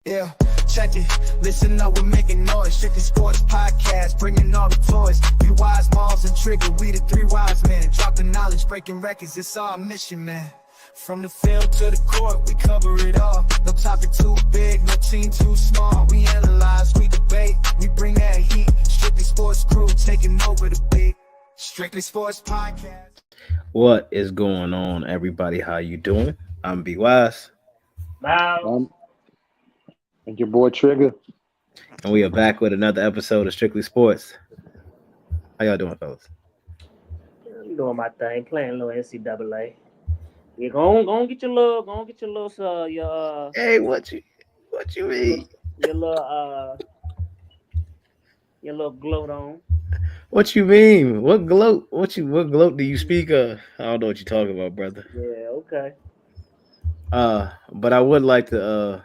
Yeah, check it. Listen up, we're making noise. Strictly Sports Podcast, bringing all the toys. We wise, Malls, and Trigger. We the three wise men. Drop the knowledge, breaking records. It's our mission, man. From the field to the court, we cover it all. No topic too big, no team too small. We analyze, we debate, we bring that heat. Strictly Sports crew taking over the beat. Strictly Sports Podcast. What is going on, everybody? How you doing? I'm B Wise, And your boy Trigger. and we are back with another episode of Strictly Sports. How y'all doing, fellas? I'm doing my thing, playing a little NCAA. You go get your little, Hey, what you mean? your little gloat on. What you mean? What gloat? What gloat do you speak of? I don't know what you're talking about, brother. Yeah, okay. But I would like to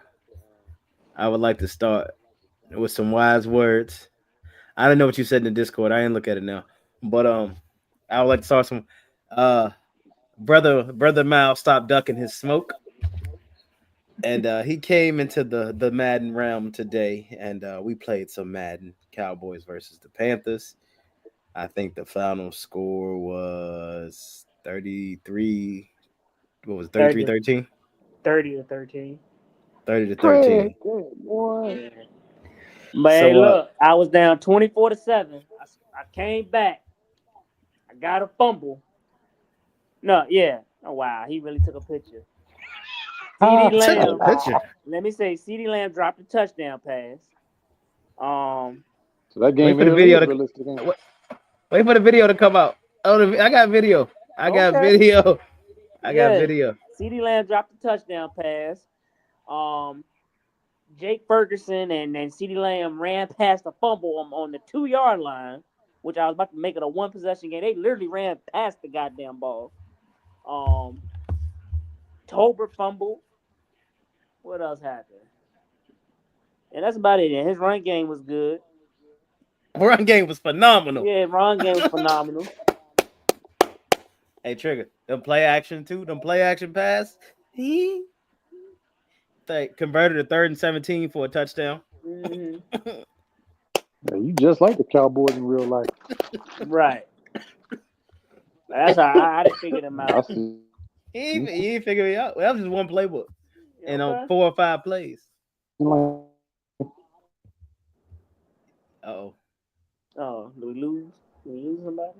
start with some wise words. I don't know what you said in the Discord. I didn't look at it now, but I would like to start some. Brother Mal stopped ducking his smoke, and he came into the Madden realm today, and we played some Madden. Cowboys versus the Panthers. I think the final score was 33. What was it, 33-13? 30-13. 30-13. Yeah. But hey, look, I was down 24-7. I came back. I got a fumble. No, yeah. Oh wow, he really took a picture. CeeDee Lamb. Let me say, CeeDee Lamb dropped a touchdown pass. So that game Wait for the video to come out. Oh, I got video. I got video. CeeDee Lamb dropped a touchdown pass. Jake Ferguson and CeeDee Lamb ran past a fumble on the 2-yard line, which I was about to make it a one possession game. They literally ran past the goddamn ball. Tolbert fumble. What else happened? And that's about it. And his run game was good. Run game was phenomenal. Yeah, run game was phenomenal. Hey, Trigger, them play action too. Them play action pass. They converted a 3rd and 17 for a touchdown. Mm-hmm. Yeah, you just like the Cowboys in real life. Right. That's how I didn't figure them out. He ain't figured me out. Well, that was just one playbook. And on 4 or 5 plays. Uh-oh. Oh, do we lose? Did we lose somebody?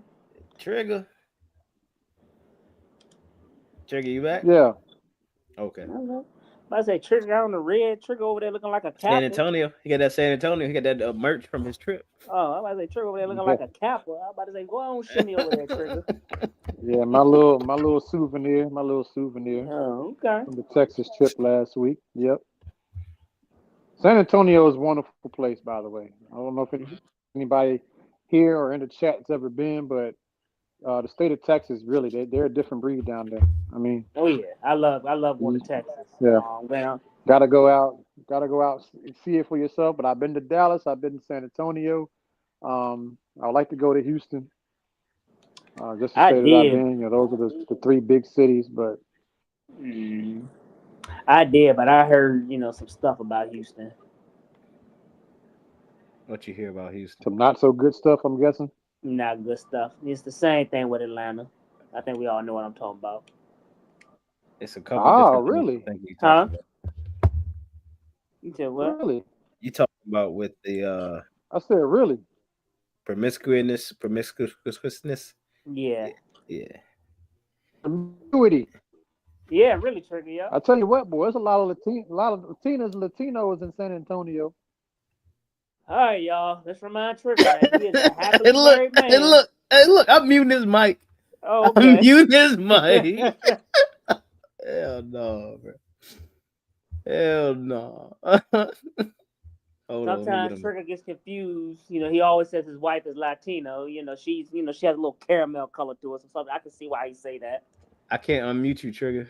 Trigger, you back? Yeah. Okay. I say Trigger on the red. Trigger over there looking like a Kappa. San Antonio. He got that San Antonio. He got that merch from his trip. Oh, I'm about to say Trigger over there looking like a Kappa. I'm about to say, go on, shimmy over there, Trigger. Yeah, my little souvenir. Oh, okay. From the Texas trip last week. Yep. San Antonio is a wonderful place, by the way. I don't know if anybody here or in the chat's ever been, but the state of Texas, really, they're a different breed down there. I mean, oh yeah, I love going to Texas. Yeah, well, gotta go out, and see it for yourself. But I've been to Dallas, I've been to San Antonio. I'd like to go to Houston. Just to say that I've been. Those are the 3 big cities. But I did, but I heard some stuff about Houston. What you hear about Houston? Some not so good stuff, I'm guessing. Not good stuff. It's the same thing with Atlanta. I think we all know what I'm talking about. It's a couple. Oh, really? Huh? You said what? Really? You talking about with the I said really. Promiscuousness. Yeah. Promiscuity. Yeah, really, Trigger. Yeah. I tell you what, boy, there's a lot of Latinas and Latinos in San Antonio. All right, y'all. Let's remind Trigger that he is a happily married man. Hey, look! I'm muting his mic. Oh, okay. I'm muting his mic. Hell no, bro. Hell no. Sometimes Trigger gets confused. He always says his wife is Latino. She has a little caramel color to her. So something I can see why he say that. I can't unmute you, Trigger.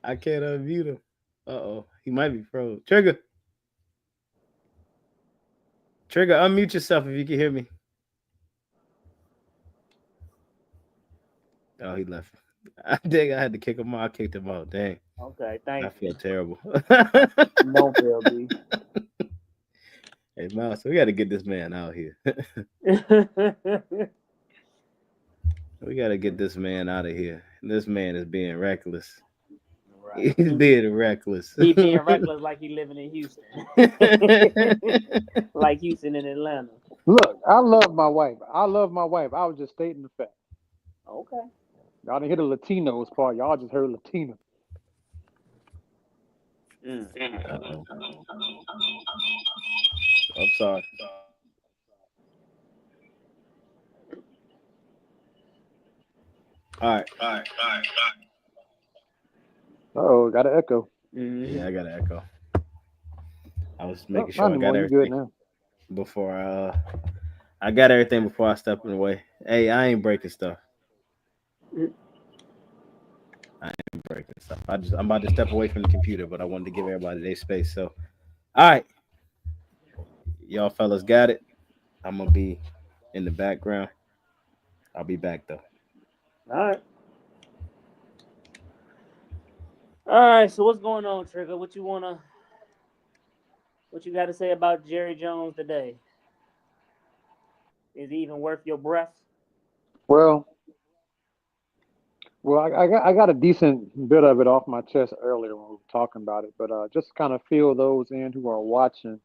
I can't unmute him. Uh-oh. He might be froze. Trigger, unmute yourself if you can hear me. Oh, he left. I had to kick him out. I kicked him out. Dang. Okay, I thank feel you. terrible. Don't feel B. Hey, Mouse, we got to get this man out here. We got to get this man out of here. This man is being reckless. Right. He's being reckless. He being reckless like he living in Houston. Like Houston and Atlanta. Look, I love my wife. I love my wife. I was just stating the fact. Okay. Y'all didn't hear the Latinos part. Y'all just heard Latino. Mm. Uh-oh. I'm sorry. All right. Uh-oh, got an echo. Yeah, I got an echo. I was Oh, making not sure I got anymore. You good everything now. before I got everything before I stepped away. Hey, I ain't breaking stuff. Mm. I ain't breaking stuff. I'm about to step away from the computer, but I wanted to give everybody their space. So, all right, y'all fellas got it. I'm gonna be in the background. I'll be back though. All right. All right. So what's going on, Trigger? What you got to say about Jerry Jones today? Is he even worth your breath? Well, I got a decent bit of it off my chest earlier when we were talking about it, but just kind of fill those in who are watching.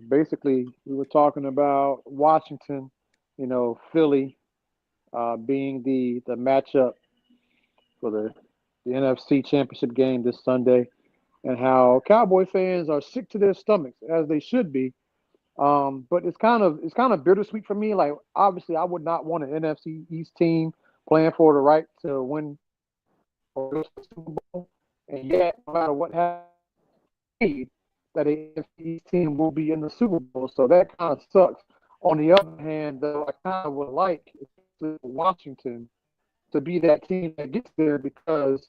Basically, we were talking about Washington, Philly, being the matchup for the NFC Championship game this Sunday, and how Cowboy fans are sick to their stomachs as they should be. But it's kind of bittersweet for me. Like obviously, I would not want an NFC East team playing for the right to win or go to the Super Bowl, and yet no matter what happens, that a NFC East team will be in the Super Bowl. So that kind of sucks. On the other hand, though, I kind of would like, especially for Washington, to be that team that gets there because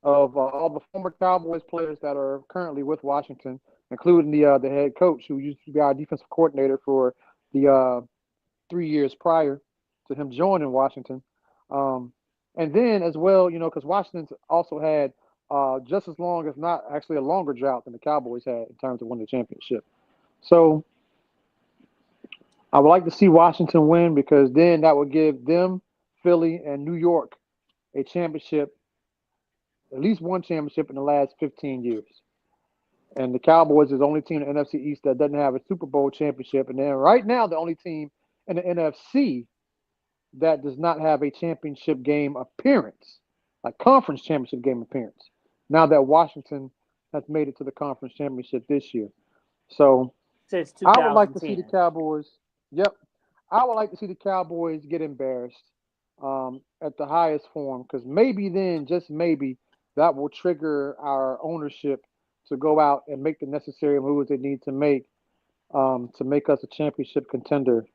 of all the former Cowboys players that are currently with Washington, including the head coach who used to be our defensive coordinator for the 3 years prior to him joining Washington. Um, and then as well, because Washington's also had just as long, if not actually a longer drought than the Cowboys had in terms of winning the championship. So I would like to see Washington win because then that would give them, Philly, and New York a championship, at least one championship in the last 15 years. And the Cowboys is the only team in the NFC East that doesn't have a Super Bowl championship. And then right now, the only team in the NFC that does not have a championship game appearance, like conference championship game appearance. Now that Washington has made it to the conference championship this year. So Since I would like to see the 2010. Cowboys. Yep. I would like to see the Cowboys get embarrassed at the highest form because maybe then, just maybe, that will trigger our ownership to go out and make the necessary moves they need to make us a championship contender.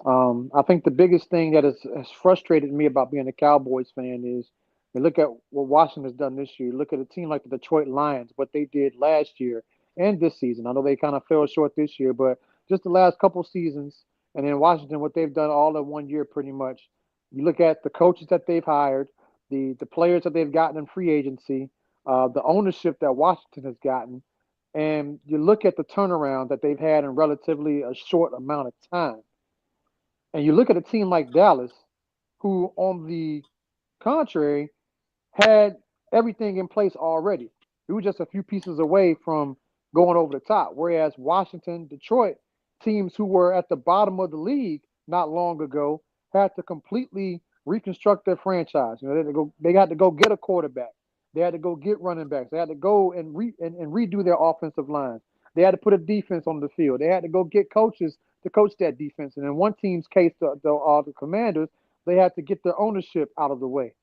I think the biggest thing that has frustrated me about being a Cowboys fan is you look at what Washington's done this year. Look at a team like the Detroit Lions, what they did last year and this season. I know they kind of fell short this year, but just the last couple seasons, and then Washington, what they've done all in one year pretty much. You look at the coaches that they've hired, the players that they've gotten in free agency, the ownership that Washington has gotten, and you look at the turnaround that they've had in relatively a short amount of time. And you look at a team like Dallas, who, on the contrary, had everything in place already. We were just a few pieces away from going over the top. Whereas Washington, Detroit, teams who were at the bottom of the league not long ago, had to completely reconstruct their franchise. They had to go get a quarterback. They had to go get running backs. They had to go and redo their offensive lines. They had to put a defense on the field. They had to go get coaches to coach that defense. And in one team's case, the Commanders, they had to get their ownership out of the way.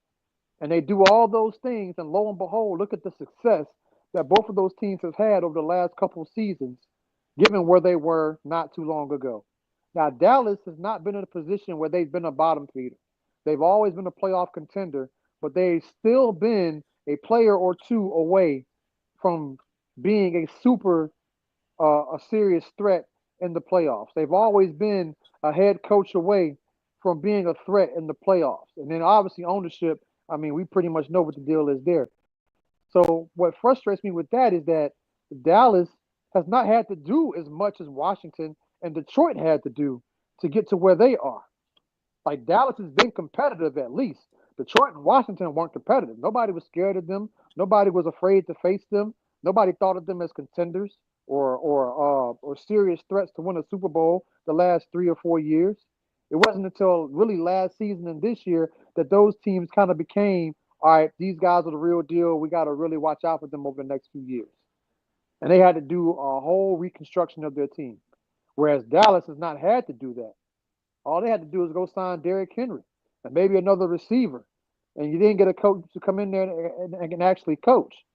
And they do all those things, and lo and behold, look at the success that both of those teams have had over the last couple of seasons, given where they were not too long ago. Now, Dallas has not been in a position where they've been a bottom feeder. They've always been a playoff contender, but they've still been a player or two away from being a serious threat in the playoffs. They've always been a head coach away from being a threat in the playoffs. And then obviously ownership, I mean, we pretty much know what the deal is there. So what frustrates me with that is that Dallas has not had to do as much as Washington and Detroit had to do to get to where they are. Like Dallas has been competitive at least. Detroit and Washington weren't competitive. Nobody was scared of them. Nobody was afraid to face them. Nobody thought of them as contenders or serious threats to win a Super Bowl the last 3 or 4 years. It wasn't until really last season and this year that those teams kind of became, all right, these guys are the real deal. We got to really watch out for them over the next few years. And they had to do a whole reconstruction of their team. Whereas Dallas has not had to do that. All they had to do was go sign Derrick Henry and maybe another receiver. And you didn't get a coach to come in there and actually coach.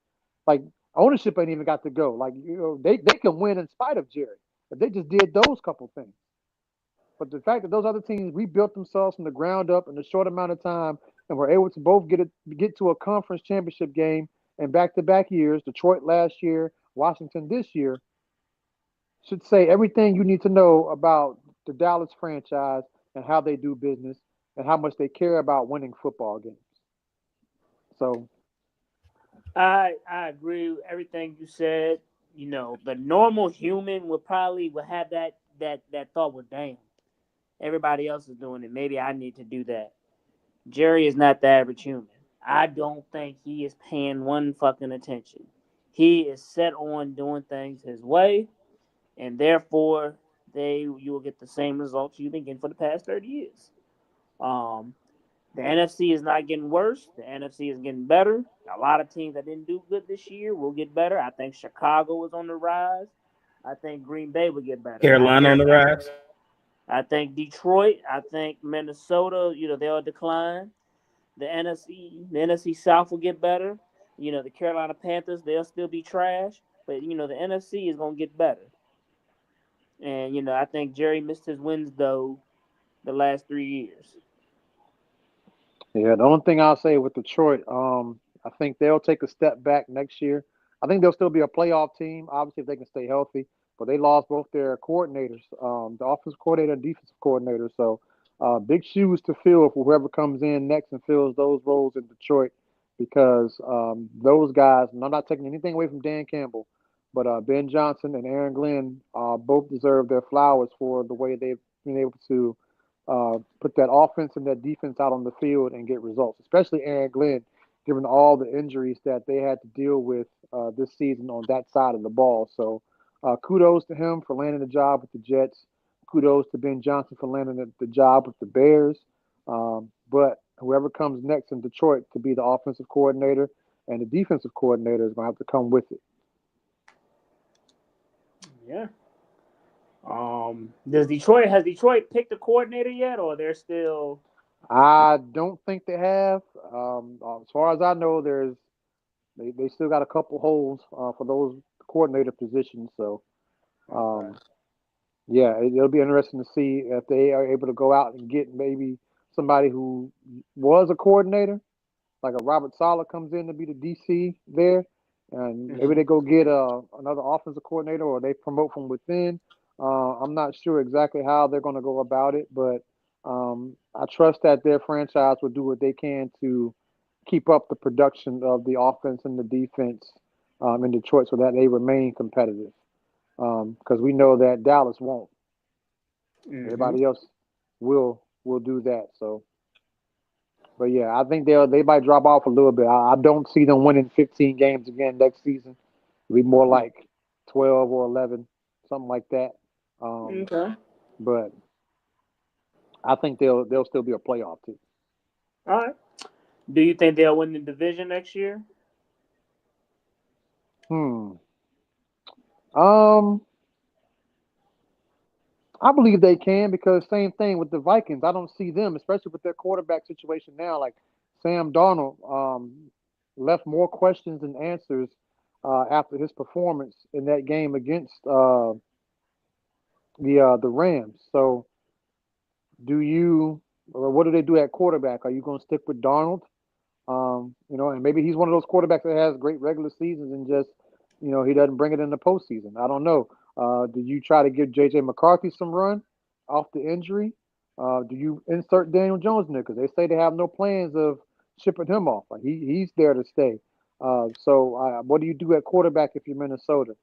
Like ownership ain't even got to go. Like, they can win in spite of Jerry. But they just did those couple things. But the fact that those other teams rebuilt themselves from the ground up in a short amount of time and were able to both get to a conference championship game in back-to-back years, Detroit last year, Washington this year, should say everything you need to know about the Dallas franchise and how they do business and how much they care about winning football games. So I agree with everything you said. The normal human would have that thought. Well, damn, everybody else is doing it. Maybe I need to do that. Jerry is not the average human. I don't think he is paying one fucking attention. He is set on doing things his way, and therefore you will get the same results you've been getting for the past 30 years. The NFC is not getting worse. The NFC is getting better. A lot of teams that didn't do good this year will get better. I think Chicago is on the rise. I think Green Bay will get better. Carolina on the rise. I think Detroit. I think Minnesota. They'll decline. The NFC South will get better. The Carolina Panthers, they'll still be trash, but the NFC is gonna get better. And I think Jerry missed his wins though the last 3 years. yeah, the only thing I'll say with Detroit, I think they'll take a step back next year. I think they'll still be a playoff team, obviously if they can stay healthy. But they lost both their coordinators, the offensive coordinator and defensive coordinator. So big shoes to fill for whoever comes in next and fills those roles in Detroit, because those guys, and I'm not taking anything away from Dan Campbell, but Ben Johnson and Aaron Glenn both deserve their flowers for the way they've been able to put that offense and that defense out on the field and get results, especially Aaron Glenn, given all the injuries that they had to deal with this season on that side of the ball. So kudos to him for landing the job with the Jets. Kudos to Ben Johnson for landing the job with the Bears. But whoever comes next in Detroit to be the offensive coordinator and the defensive coordinator is going to have to come with it. Yeah. Has Detroit picked a coordinator yet, or they're still? I don't think they have. As far as I know, they still got a couple holes for those coordinator positions. So, yeah, it'll be interesting to see if they are able to go out and get maybe somebody who was a coordinator, like a Robert Saleh comes in to be the DC there, and maybe they go get another offensive coordinator, or they promote from within. I'm not sure exactly how they're going to go about it, but I trust that their franchise will do what they can to keep up the production of the offense and the defense in Detroit so that they remain competitive. Because we know that Dallas won't. Everybody else will do that. So, but yeah, I think they might drop off a little bit. I don't see them winning 15 games again next season. It'll be more like 12 or 11, something like that. But I think they'll still be a playoff team. All right. Do you think they'll win the division next year? I believe they can, because same thing with the Vikings. I don't see them, especially with their quarterback situation now. Like Sam Darnold left more questions than answers after his performance in that game against the Rams. So, what do they do at quarterback? Are you going to stick with Darnold? And maybe he's one of those quarterbacks that has great regular seasons and just, he doesn't bring it in the postseason. I don't know. Do you try to give J.J. McCarthy some run off the injury? Do you insert Daniel Jones in there? Because they say they have no plans of shipping him off. Like he's there to stay. So what do you do at quarterback if you're Minnesota?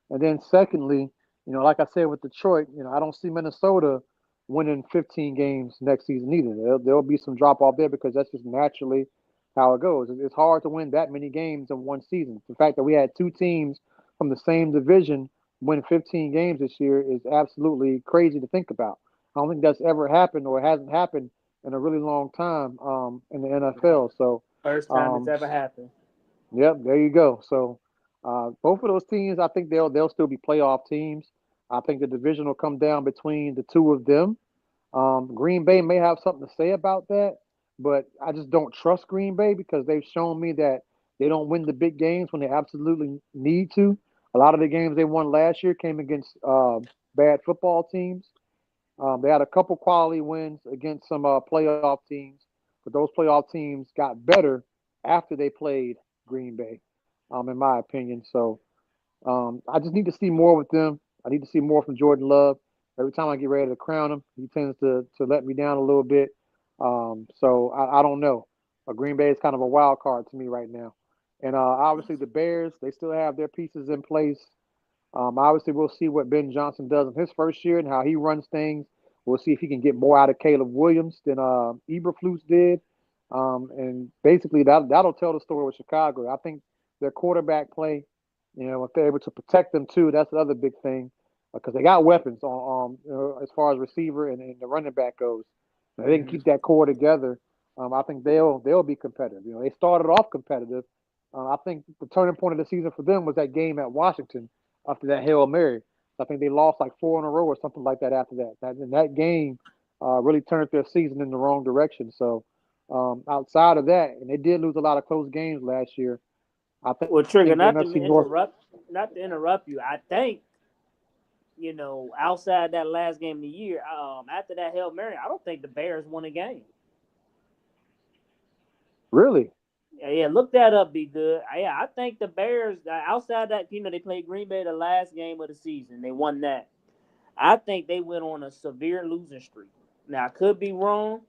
And then secondly, like I said with Detroit, I don't see Minnesota winning 15 games next season either. There'll be some drop off there because that's just naturally how it goes. It's hard to win that many games in one season. The fact that we had two teams from the same division win 15 games this year is absolutely crazy to think about. I don't think that's ever happened or hasn't happened in a really long time in the NFL. So, First time it's um, ever happened. yep, there you go. So, both of those teams, I think they'll still be playoff teams. I think the division will come down between the two of them. Green Bay may have something to say about that, but I just don't trust Green Bay because they've shown me that they don't win the big games when they absolutely need to. A lot of the games they won last year came against bad football teams. They had a couple quality wins against some playoff teams, but those playoff teams got better after they played Green Bay, in my opinion. So I just need to see more with them. I need to see more from Jordan Love. Every time I get ready to crown him, he tends to let me down a little bit. So I don't know. Green Bay is kind of a wild card to me right now. And obviously the Bears, they still have their pieces in place. Obviously, we'll see what Ben Johnson does in his first year and how he runs things. We'll see if he can get more out of Caleb Williams than Eberflus did. And basically, that'll tell the story with Chicago. I think their quarterback play, if they're able to protect them too, that's the other big thing because they got weapons on as far as receiver and the running back goes. If they can keep that core together, I think they'll be competitive. They started off competitive. I think the turning point of the season for them was that game at Washington after that Hail Mary. I think they lost like 4 in a row or something like that after that. That game really turned their season in the wrong direction. So outside of that, and they did lose a lot of close games last year. I Well, Trigger, think the NFC North. not to interrupt you. I think outside that last game of the year, after that Hail Mary, I don't think the Bears won a game. Really? Yeah, look that up. Be good. Yeah, I think the Bears outside that, they played Green Bay the last game of the season. They won that. I think they went on a severe losing streak. Now I could be wrong,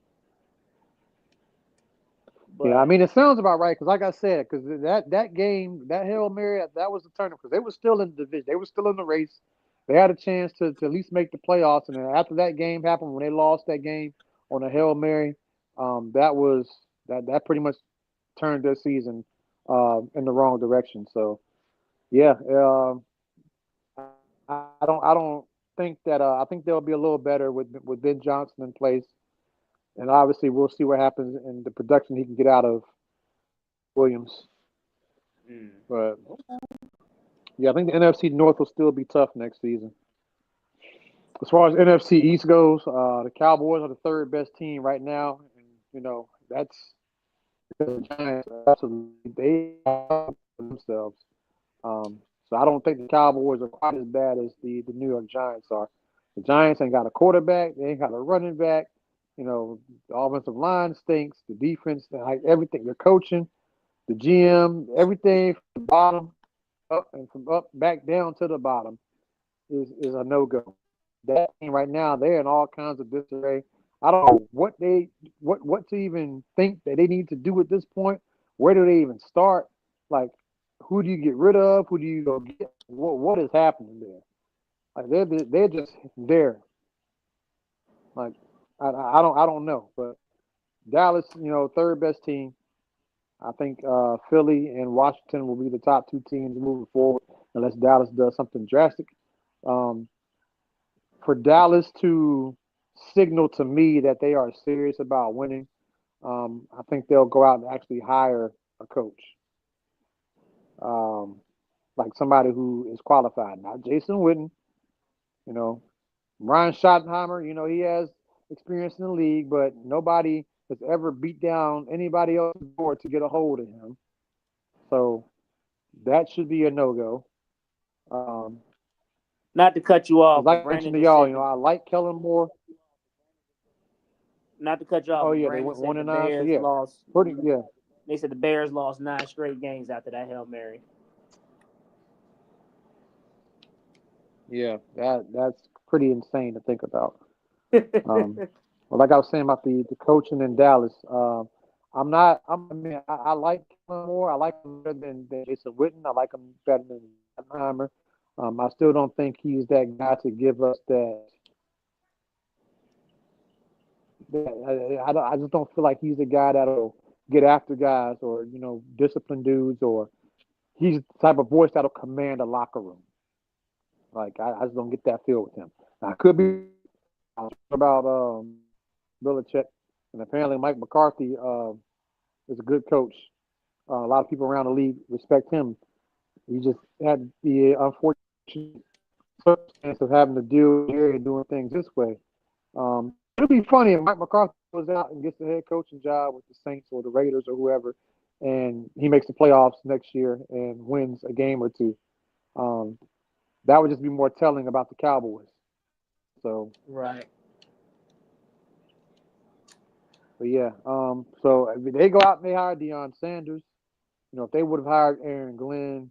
Yeah, I but mean it sounds about right because, like I said, because that game, that Hail Mary, that was the turning because they were still in the division, they were still in the race. They had a chance to at least make the playoffs, and then after that game happened, when they lost that game on a Hail Mary, that pretty much turned their season in the wrong direction. So yeah, I don't think that I think they'll be a little better with Ben Johnson in place, and obviously we'll see what happens in the production he can get out of Williams. But yeah, I think the NFC North will still be tough next season. As far as NFC East goes, the Cowboys are the third best team right now, and that's the Giants absolutely they are themselves. So I don't think the Cowboys are quite as bad as the New York Giants are. The Giants ain't got a quarterback, they ain't got a running back. The offensive line stinks, the defense, everything, the coaching, the GM, everything from the bottom up and from up back down to the bottom is a no go. That team right now, they're in all kinds of disarray. I don't know what to even think that they need to do at this point. Where do they even start? Like, who do you get rid of? Who do you go get? What is happening there? Like they're just there. Like I don't know, but Dallas, third best team. I think Philly and Washington will be the top two teams moving forward, unless Dallas does something drastic. For Dallas to signal to me that they are serious about winning, I think they'll go out and actually hire a coach, like somebody who is qualified, not Jason Witten. You know, Ryan Schottenheimer. He has experience in the league, but nobody has ever beat down anybody else's door to get a hold of him. So that should be a no-go. not to cut you off, As but I Brandon mentioned to just y'all, said I like Kellen Moore. not to cut you off, Oh but yeah, they Brandon went said the 1-9. So Bears yeah, lost. pretty yeah. They said the Bears lost 9 straight games after that Hail Mary. Yeah, that's pretty insane to think about. Well, like I was saying about the coaching in Dallas, I'm not. I mean, I like him more. I like him better than Jason Witten. I like him better than Oppenheimer. I still don't think he's that guy to give us that. I just don't feel like he's the guy that'll get after guys or discipline dudes, or he's the type of voice that'll command a locker room. Like I just don't get that feel with him. Now, I could be about Belichick, and apparently Mike McCarthy is a good coach. A lot of people around the league respect him. He just had the unfortunate circumstance of having to deal here and doing things this way. It'll be funny if Mike McCarthy goes out and gets the head coaching job with the Saints or the Raiders or whoever, and he makes the playoffs next year and wins a game or two. That would just be more telling about the Cowboys. So Right. but yeah, so if they go out and they hire Deion Sanders, if they would have hired Aaron Glenn,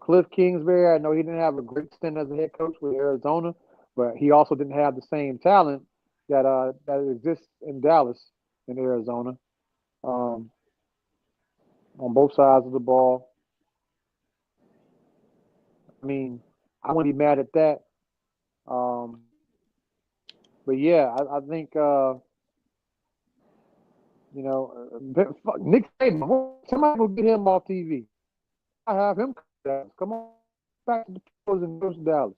Cliff Kingsbury, I know he didn't have a great stint as a head coach with Arizona, but he also didn't have the same talent that exists in Dallas and Arizona, on both sides of the ball. I mean, I wouldn't be mad at that. But yeah, I think Nick Saban, somebody will get him off TV. I have him come on back to the pros and go to Dallas.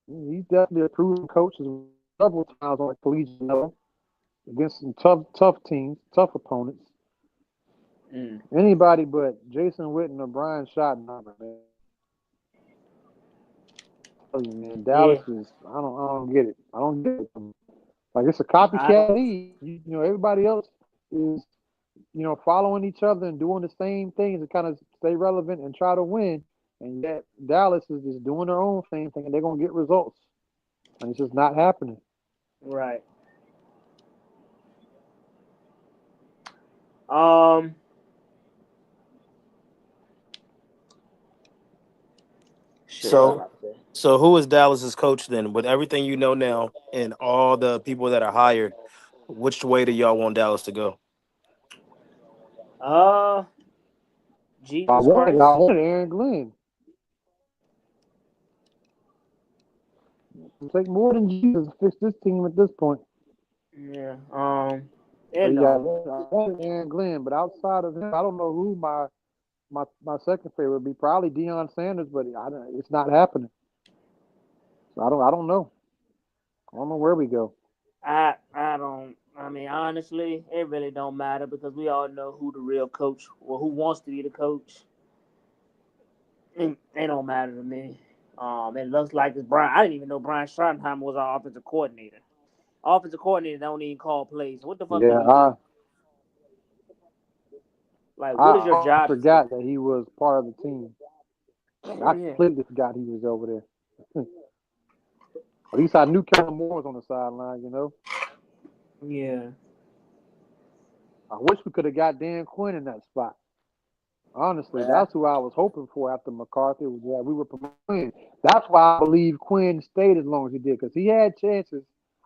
He's definitely a proven coach several times on a collegiate level against some tough teams, tough opponents. Anybody but Jason Witten or Brian Schottenheimer, man. Man, Dallas is I don't get it. I don't get it. Like it's a copycat league. Everybody else is following each other and doing the same things to kind of stay relevant and try to win. And yet Dallas is just doing their own thing, thinking they're gonna get results, and it's just not happening. Right. So who is Dallas's coach then? With everything you know now and all the people that are hired, which way do y'all want Dallas to go? Jesus I Christ. wanted Aaron Glenn. It'll take more than Jesus to fix this team at this point. Yeah. I wanted Aaron Glenn, but outside of him, I don't know who my second favorite would be. Probably Deion Sanders, but it's not happening. So I don't know. I don't know where we go. I don't. I mean, honestly, it really don't matter because we all know who the real coach or who wants to be the coach. It don't matter to me. It looks like it's Brian. I didn't even know Brian Schottenheimer was our offensive coordinator. Offensive coordinator don't even call plays. What the fuck do we do? Like, what is your job? I forgot that he was part of the team. I completely forgot he was over there. At least I knew Kellen Moore was on the sideline, Yeah. I wish we could have got Dan Quinn in that spot. Honestly, that's who I was hoping for after McCarthy. We were promoting. That's why I believe Quinn stayed as long as he did, because he had chances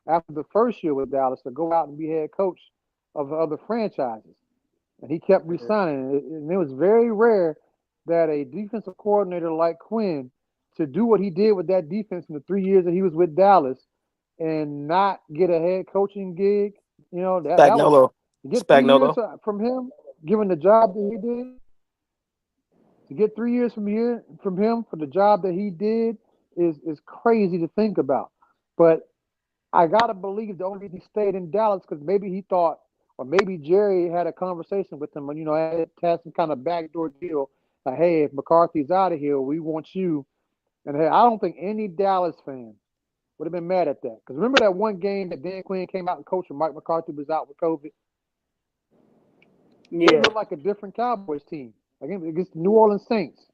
after the first year with Dallas to go out and be head coach of other franchises. And he kept resigning. And it was very rare that a defensive coordinator like Quinn to do what he did with that defense in the 3 years that he was with Dallas and not get a head coaching gig. That was to get 3 years from him, given the job that he did. To get 3 years from him for the job that he did is crazy to think about. But I gotta believe the only reason he stayed in Dallas because maybe he thought, or maybe Jerry had a conversation with him, and had some kind of backdoor deal. Like, hey, if McCarthy's out of here, we want you. And hey, I don't think any Dallas fan would have been mad at that. Because remember that one game that Dan Quinn came out and coached and Mike McCarthy was out with COVID? Yeah. It looked like a different Cowboys team. Against the New Orleans Saints.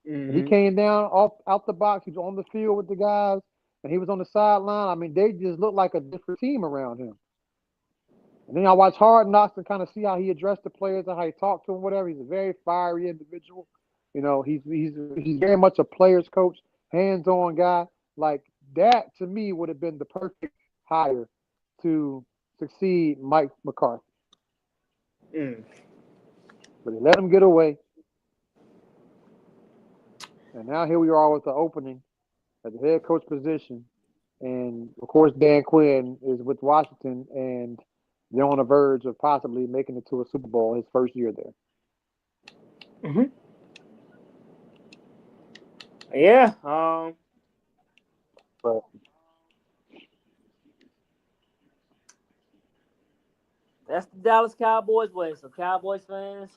Mm-hmm. He came down out the box. He was on the field with the guys, and he was on the sideline. I mean, they just looked like a different team around him. And then I watched Hard Knocks and kind of see how he addressed the players and how he talked to them, whatever. He's a very fiery individual. He's very much a player's coach, hands-on guy. Like that, to me, would have been the perfect hire to succeed Mike McCarthy. Mm. But they let him get away. And now here we are with the opening at the head coach position. And of course, Dan Quinn is with Washington, and they're on the verge of possibly making it to a Super Bowl his first year there. Mm-hmm. Yeah. But That's the Dallas Cowboys way. So Cowboys fans,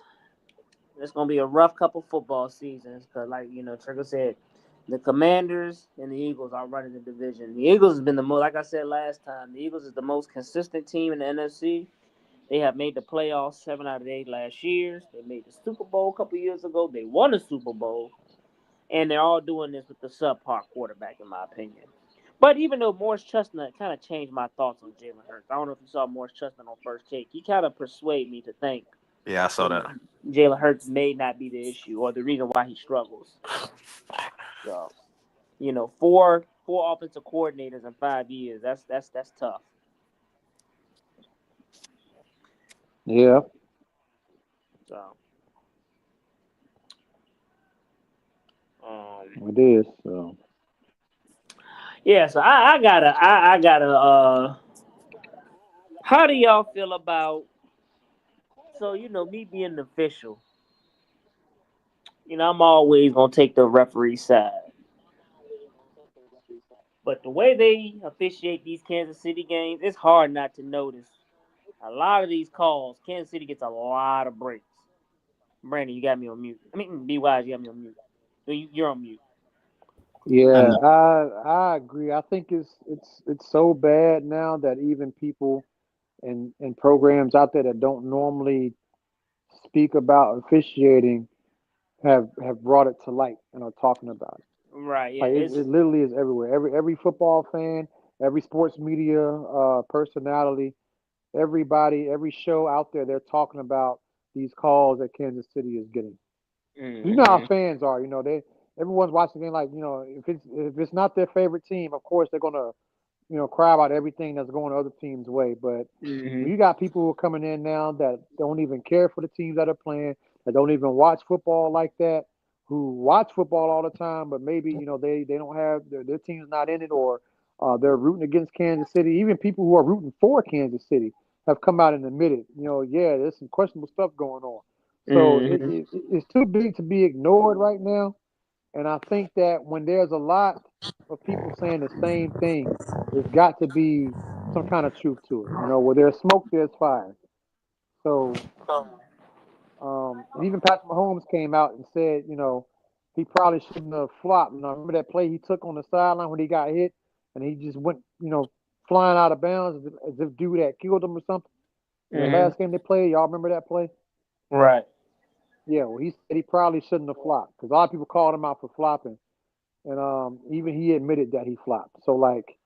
it's gonna be a rough couple football seasons because, like Trigger said, the Commanders and the Eagles are running the division. The Eagles has been the most, like I said last time, the Eagles is the most consistent team in the NFC. They have made the playoffs 7 out of 8 last years. They made the Super Bowl a couple years ago. They won the Super Bowl, and they're all doing this with the subpar quarterback, in my opinion. But even though Morris Chestnut kind of changed my thoughts on Jalen Hurts, I don't know if you saw Morris Chestnut on First Take. He kind of persuaded me to think Yeah, I saw that. Jalen Hurts may not be the issue or the reason why he struggles. So, four offensive coordinators in 5 years. That's tough. yeah, So, it is. So yeah. So I gotta. How do y'all feel about? So me being an official. I'm always gonna take the referee side. But the way they officiate these Kansas City games, it's hard not to notice a lot of these calls. Kansas City gets a lot of breaks. Brandon, you got me on mute. I mean, Be Wise, you got me on mute. You're on mute. I yeah, know. I agree. I think it's so bad now that even people and programs out there that don't normally speak about officiating have brought it to light and are talking about it. Right? Yeah. Like it literally is everywhere. Every football fan, every sports media personality, everybody, every show out there, they're talking about these calls that Kansas City is getting. You know how Mm-hmm. fans are. Everyone's watching the game. Like if it's not their favorite team, of course they're gonna cry about everything that's going the other team's way. But Mm-hmm. when you got people who are coming in now that don't even care for the teams that are playing, that don't even watch football like that, who watch football all the time, but maybe they don't have their team's not in it, or they're rooting against Kansas City. Even people who are rooting for Kansas City have come out and admitted, yeah, there's some questionable stuff going on. So Mm-hmm. it's too big to be ignored right now. And I think that when there's a lot of people saying the same thing, there's got to be some kind of truth to it. Where there's smoke, there's fire. So, and even Patrick Mahomes came out and said, he probably shouldn't have flopped. Remember that play he took on the sideline when he got hit, and he just went, flying out of bounds as if dude had killed him or something. In the Mm-hmm. last game they played, y'all remember that play? Right. Yeah. Well, he said he probably shouldn't have flopped because a lot of people called him out for flopping. And even he admitted that he flopped. So like,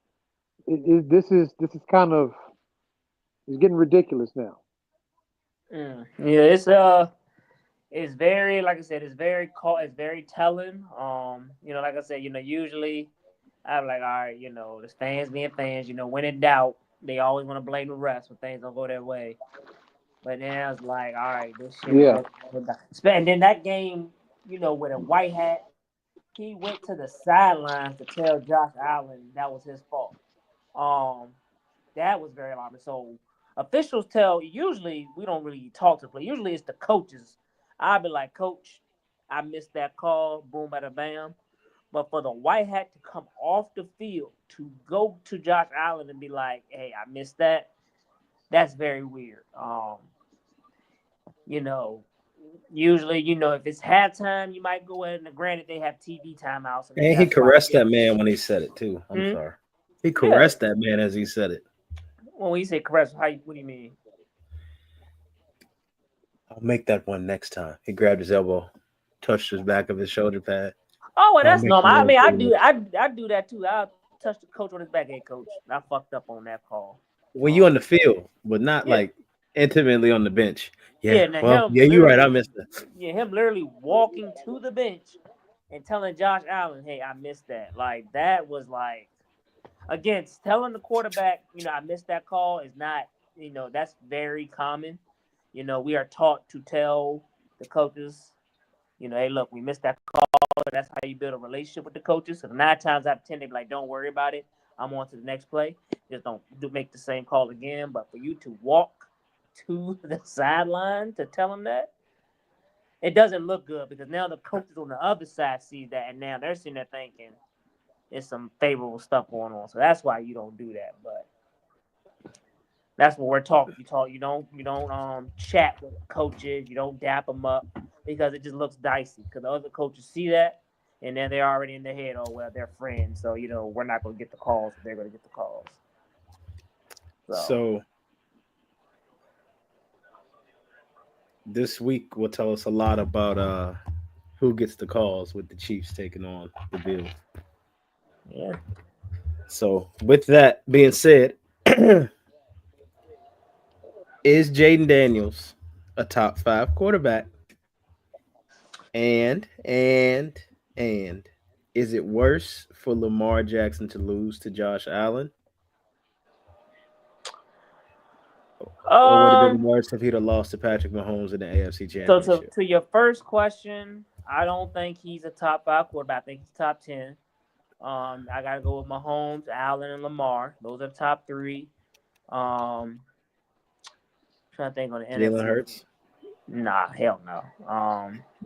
this is kind of it's getting ridiculous now. Yeah. It's very, like I said, it's very telling. Like I said, usually I'm like, all right, the fans being fans, when in doubt, they always want to blame the refs when things don't go their way. But then I was like, all right, this shit is Yeah, getting. And then that game, with a white hat, he went to the sidelines to tell Josh Allen that was his fault. Um, that was very alarming. So officials tell. Usually we don't really talk to play. Usually it's the coaches. I'll be like, Coach, I missed that call. Boom, bada, bam. But for the white hat to come off the field to go to Josh Allen and be like, "Hey, I missed that," that's very weird. You know, usually, if it's halftime, you might go in. And granted, they have TV timeouts, and maybe And he that's why. caressed that man when he said it too. I'm Hmm? sorry. He Yeah. caressed that man as he said it. Well, when you say caress, what do you mean? I'll make that one next time. He grabbed his elbow, touched his back of his shoulder pad. Oh, well, I'll that's make normal. that I one mean, for I you. do, I do that too. I'll touch the coach on his back. Hey, coach, I fucked up on that call. When you on the field, but not Yeah, like intimately on the bench. Yeah, yeah. Now well, him yeah, you're right. I literally, missed it. him literally walking to the bench and telling Josh Allen, "Hey, I missed that." Like that was like again telling the quarterback, I missed that call is not that's very common. We are taught to tell the coaches, hey, look, we missed that call. That's how you build a relationship with the coaches. So 9 times out of 10, they be like, don't worry about it. I'm on to the next play. Just don't make the same call again. But for you to walk to the sideline to tell them that, it doesn't look good because now the coaches on the other side see that, and now they're sitting there thinking there's some favorable stuff going on. So that's why you don't do that. But that's what we're talking. You don't chat with coaches. You don't dap them up because it just looks dicey. Because the other coaches see that, and then they're already in their head. Oh well, they're friends, so we're not going to get the calls. They're going to get the calls. So this week will tell us a lot about who gets the calls with the Chiefs taking on the Bills. Yeah. So with that being said, is Jaden Daniels a top 5 quarterback? And is it worse for Lamar Jackson to lose to Josh Allen? Or would it have been worse if he'd have lost to Patrick Mahomes in the AFC Championship? So to your first question, I don't think he's a top 5 quarterback. I think he's top 10. I gotta go with Mahomes, Allen, and Lamar. Those are top 3. Trying to think on the NFC. Jalen Hurts? Nah, hell no.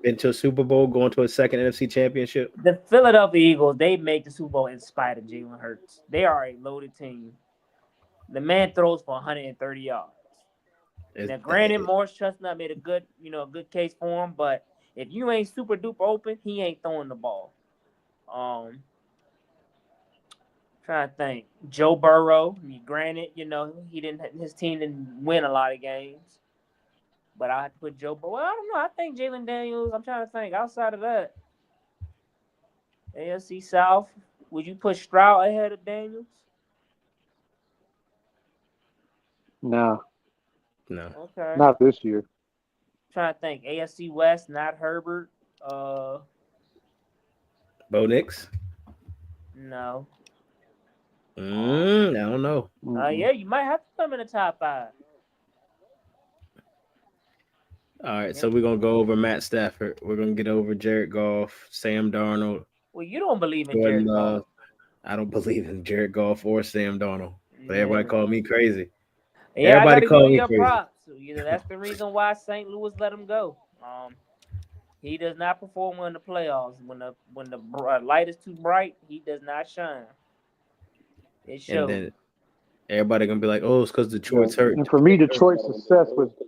Been to a Super Bowl, going to a second NFC Championship? The Philadelphia Eagles, they made the Super Bowl in spite of Jalen Hurts. They are a loaded team. The man throws for 130 yards. Now, granted, Morris Chestnut made a good case for him, but if you ain't super duper open, he ain't throwing the ball. Trying to think. Joe Burrow, granted, his team didn't win a lot of games. But I have to put Joe Burrow. Well, I don't know. I think Jalen Daniels, I'm trying to think. Outside of that, AFC South, would you put Stroud ahead of Daniels? No. Okay. Not this year. Trying to think. AFC West, not Herbert. Bo Nix? No. I don't know. Yeah, you might have to put him in the top 5. All right, so we're going to go over Matt Stafford. We're going to get over Jared Goff, Sam Darnold. Well, you don't believe in Jared Goff. I don't believe in Jared Goff or Sam Darnold. But everybody called me crazy. Yeah, everybody called me crazy. Props. So, that's the reason why St. Louis let him go. He does not perform well in the playoffs. When the light is too bright, he does not shine. It shows. And then everybody going to be like, oh, it's because Detroit's hurt. And for me, Detroit's success was –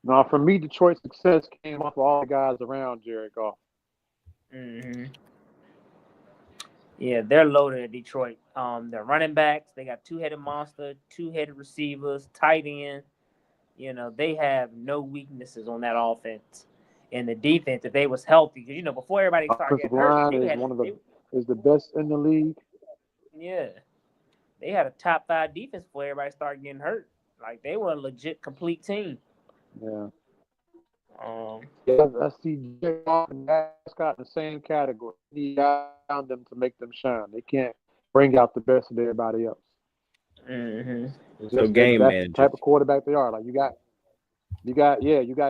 no, for me, Detroit's success came off of all the guys around Jared Goff. Mm-hmm. Yeah, they're loaded at Detroit. They're running backs. They got 2-headed monster, 2-headed receivers, tight end. They have no weaknesses on that offense. And the defense, if they was healthy, because before everybody started getting hurt, is the best in the league. Yeah, they had a top 5 defense before everybody started getting hurt. Like they were a legit complete team. Yeah. I see Jared Goff and Prescott in the same category. You need around them to make them shine. They can't bring out the best of everybody else. Mm-hmm. So game manager. The type of quarterback they are. Like you got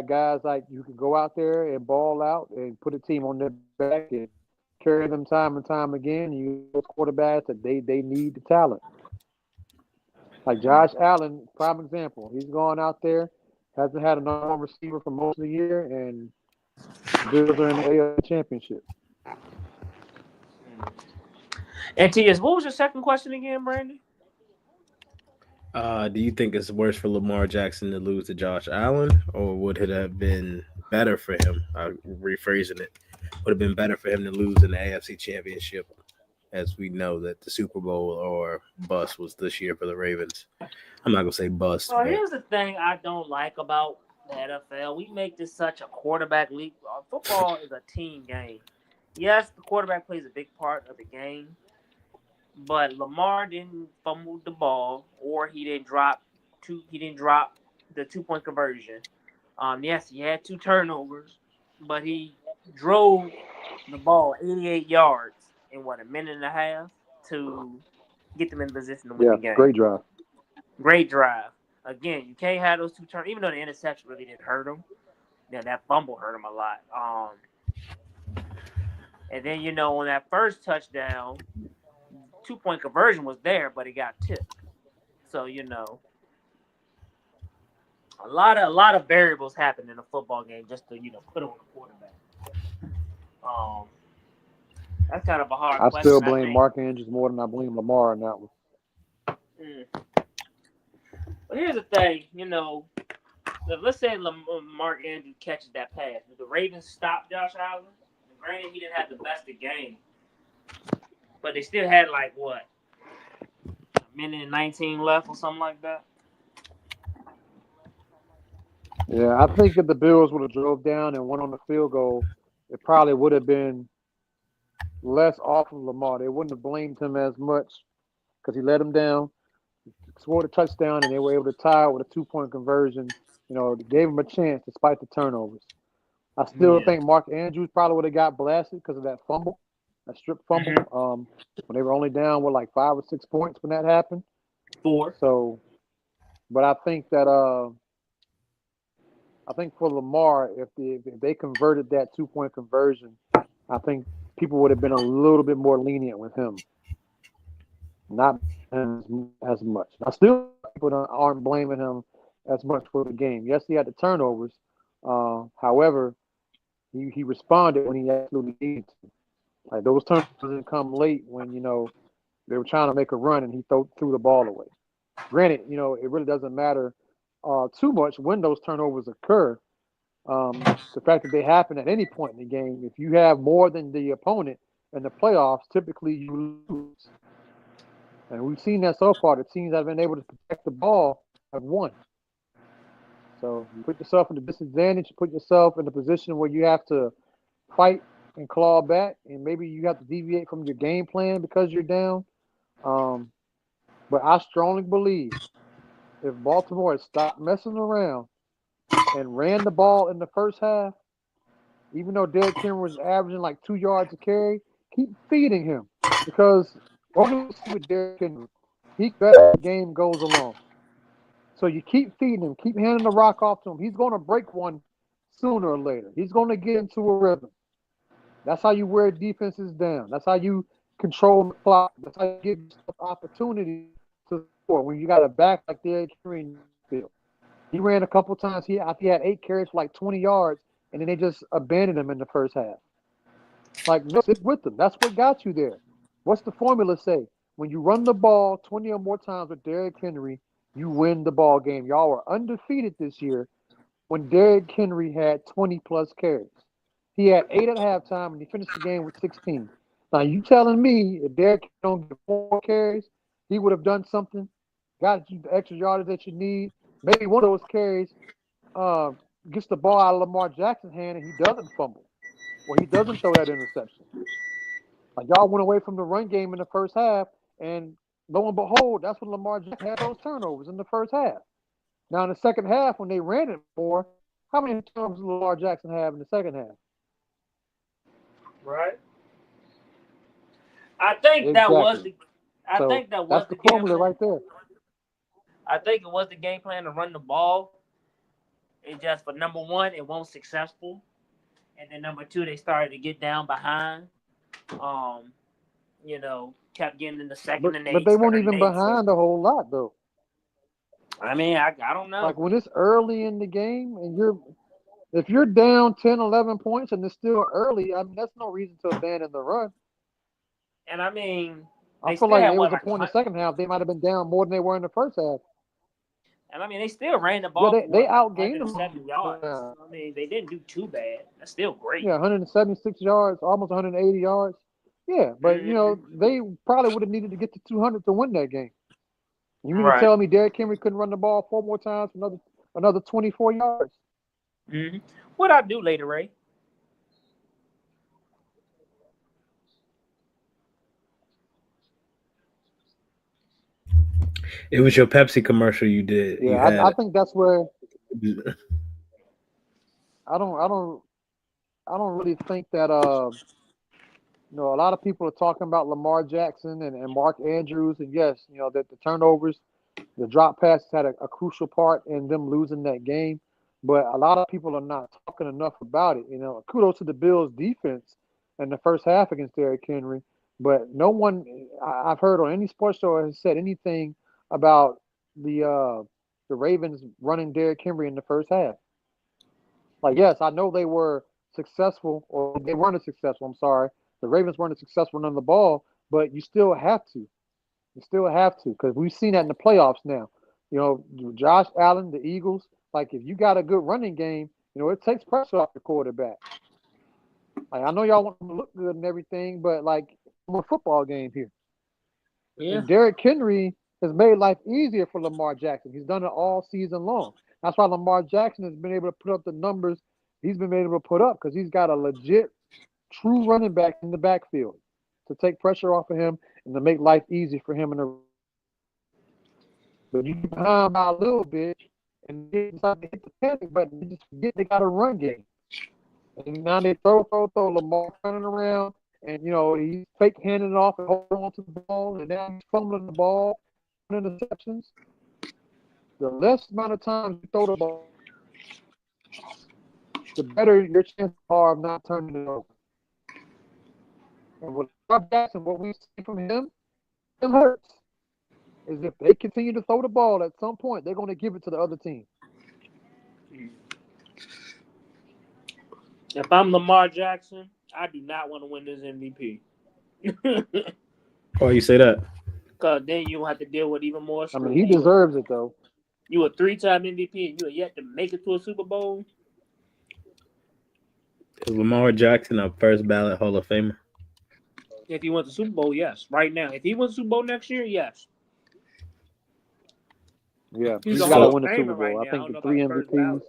guys like you can go out there and ball out and put a team on their back and carry them time and time again. You have quarterbacks that they need the talent. Like Josh Allen, prime example. He's gone out there. Hasn't had a number 1 receiver for most of the year, and Bills are in the AFC Championship. And T.S., what was your second question again, Brandon? Do you think it's worse for Lamar Jackson to lose to Josh Allen, or would it have been better for him? Rephrasing it, would have been better for him to lose in the AFC Championship, as we know that the Super Bowl or bust was this year for the Ravens. I'm not gonna say bust. Well, here's the thing I don't like about the NFL. We make this such a quarterback league. Football is a team game. Yes, the quarterback plays a big part of the game, but Lamar didn't fumble the ball, or he didn't drop the 2-point conversion. Yes, he had 2 turnovers, but he drove the ball 88 yards in a minute and a half to get them in position to win the game. Great drive. Great drive. Again, you can't have those two turns. Even though the interception really didn't hurt him, yeah, that fumble hurt him a lot. And then on that first touchdown, 2-point conversion was there, but it got tipped. So a lot of variables happen in a football game just to put on the quarterback. That's kind of a hard I question. still I blame think. Mark Andrews more than I blame Lamar in that one. But here's the thing, let's say Mark Andrews catches that pass. Did the Ravens stop Josh Allen? And granted, he didn't have the best of game, but they still had like what, a minute and 19 left or something like that. Yeah, I think if the Bills would have drove down and went on the field goal, it probably would have been less off of Lamar. They wouldn't have blamed him as much because he let him down, scored a touchdown, and they were able to tie it with a 2-point conversion. Gave him a chance despite the turnovers. I still think Mark Andrews probably would have got blasted because of that fumble, that strip fumble. When they were only down with like 5 or 6 points when that happened. 4. So, but I think that for Lamar, if they converted that 2-point conversion, I think people would have been a little bit more lenient with him, not as much. I still people aren't blaming him as much for the game. Yes, he had the turnovers. However, he responded when he absolutely needed to. Like those turnovers didn't come late when they were trying to make a run and he threw the ball away. Granted, it really doesn't matter too much when those turnovers occur. The fact that they happen at any point in the game, if you have more than the opponent in the playoffs, typically you lose. And we've seen that so far. The teams that have been able to protect the ball have won. So you put yourself in a disadvantage, you put yourself in a position where you have to fight and claw back, and maybe you have to deviate from your game plan because you're down. But I strongly believe if Baltimore had stopped messing around and ran the ball in the first half, even though Derrick Henry was averaging like 2 yards a carry, keep feeding him because what we see with Derrick Henry, he better as the game goes along. So you keep feeding him, keep handing the rock off to him. He's going to break one sooner or later. He's going to get into a rhythm. That's how you wear defenses down. That's how you control the clock. That's how you give yourself opportunity to score when you got a back like Derrick Henry in the field. He ran a couple times. He had 8 carries for like 20 yards, and then they just abandoned him in the first half. Like, no, stick with them. That's what got you there. What's the formula say? When you run the ball 20 or more times with Derrick Henry, you win the ball game. Y'all were undefeated this year when Derrick Henry had 20-plus carries. He had 8 at halftime, and he finished the game with 16. Now, you telling me if Derrick don't get 4 carries, he would have done something, got you the extra yardage that you need. Maybe one of those carries gets the ball out of Lamar Jackson's hand, and he doesn't fumble, or he doesn't throw that interception. Like, y'all went away from the run game in the first half, and lo and behold, that's when Lamar Jackson had those turnovers in the first half. Now, in the second half, when they ran it more, how many turnovers did Lamar Jackson have in the second half? Right. I think Exactly. that was the. I So think that was that's the the game formula plan. right there. I think it was the game plan to run the ball. It just for number one, it wasn't successful, and then number two, they started to get down behind. Kept getting in the second and But eight, they weren't third and even eight. behind a whole lot, though. I mean, I don't know. Like, when it's early in the game and if you're down 10, 11 points and it's still early, I mean, that's no reason to abandon the run. And I mean, I they feel still like had there what, was a like point in the second half they might have been down more than they were in the first half. and I mean, they still ran the Yeah, ball for they what, like outgained them. 107 yards. I mean, they didn't do too bad. That's still great. Yeah, 176 yards, almost 180 yards. Yeah, but they probably would have needed to get to 200 to win that game. You mean to Right. tell me Derrick Henry couldn't run the ball 4 more times for another 24 yards? Mm-hmm. What I do later, Ray? It was your Pepsi commercial you did. You Yeah, had I think that's where I don't really think that a lot of people are talking about Lamar Jackson and Mark Andrews, and yes, that the turnovers The drop pass had a crucial part in them losing that game, but a lot of people are not talking enough about it. Kudos to the Bills' defense in the first half against Derrick Henry, but no one I've heard on any sports show has said anything about the Ravens running Derrick Henry in the first half. Like, yes, I know they were successful, or they weren't successful. I'm sorry, the Ravens weren't successful running the ball, but you still have to. You still have to, because we've seen that in the playoffs now. Josh Allen, the Eagles, like, if you got a good running game, it takes pressure off the quarterback. Like, I know y'all want to look good and everything, but like, we're a football game here. Yeah. And Derrick Henry has made life easier for Lamar Jackson. He's done it all season long. That's why Lamar Jackson has been able to put up the numbers he's been able to put up, because he's got a legit, true running back in the backfield to take pressure off of him and to make life easy for him. But you get behind by a little bit and they decide to hit the panic button. They just forget they got a run game. And now they throw. Lamar running around, and he's fake handing it off and holding on to the ball, and now he's fumbling the ball, interceptions. The less amount of times you throw the ball, the better your chances are of not turning it over. And with Lamar Jackson, what we see from him, it hurts. Is if they continue to throw the ball, at some point they're going to give it to the other team. If I'm Lamar Jackson, I do not want to win this MVP. Why you say that? Because then you have to deal with even more stress. He deserves it, though. You a 3-time MVP and you are yet to make it to a Super Bowl? Is Lamar Jackson a first ballot Hall of Famer? If he wins the Super Bowl, yes. Right now. If he wins the Super Bowl next year, yes. Yeah, He's he's a got Hall to of win the Super Famer Bowl. right I now. think I the don't 3 know about first MVPs. ballot.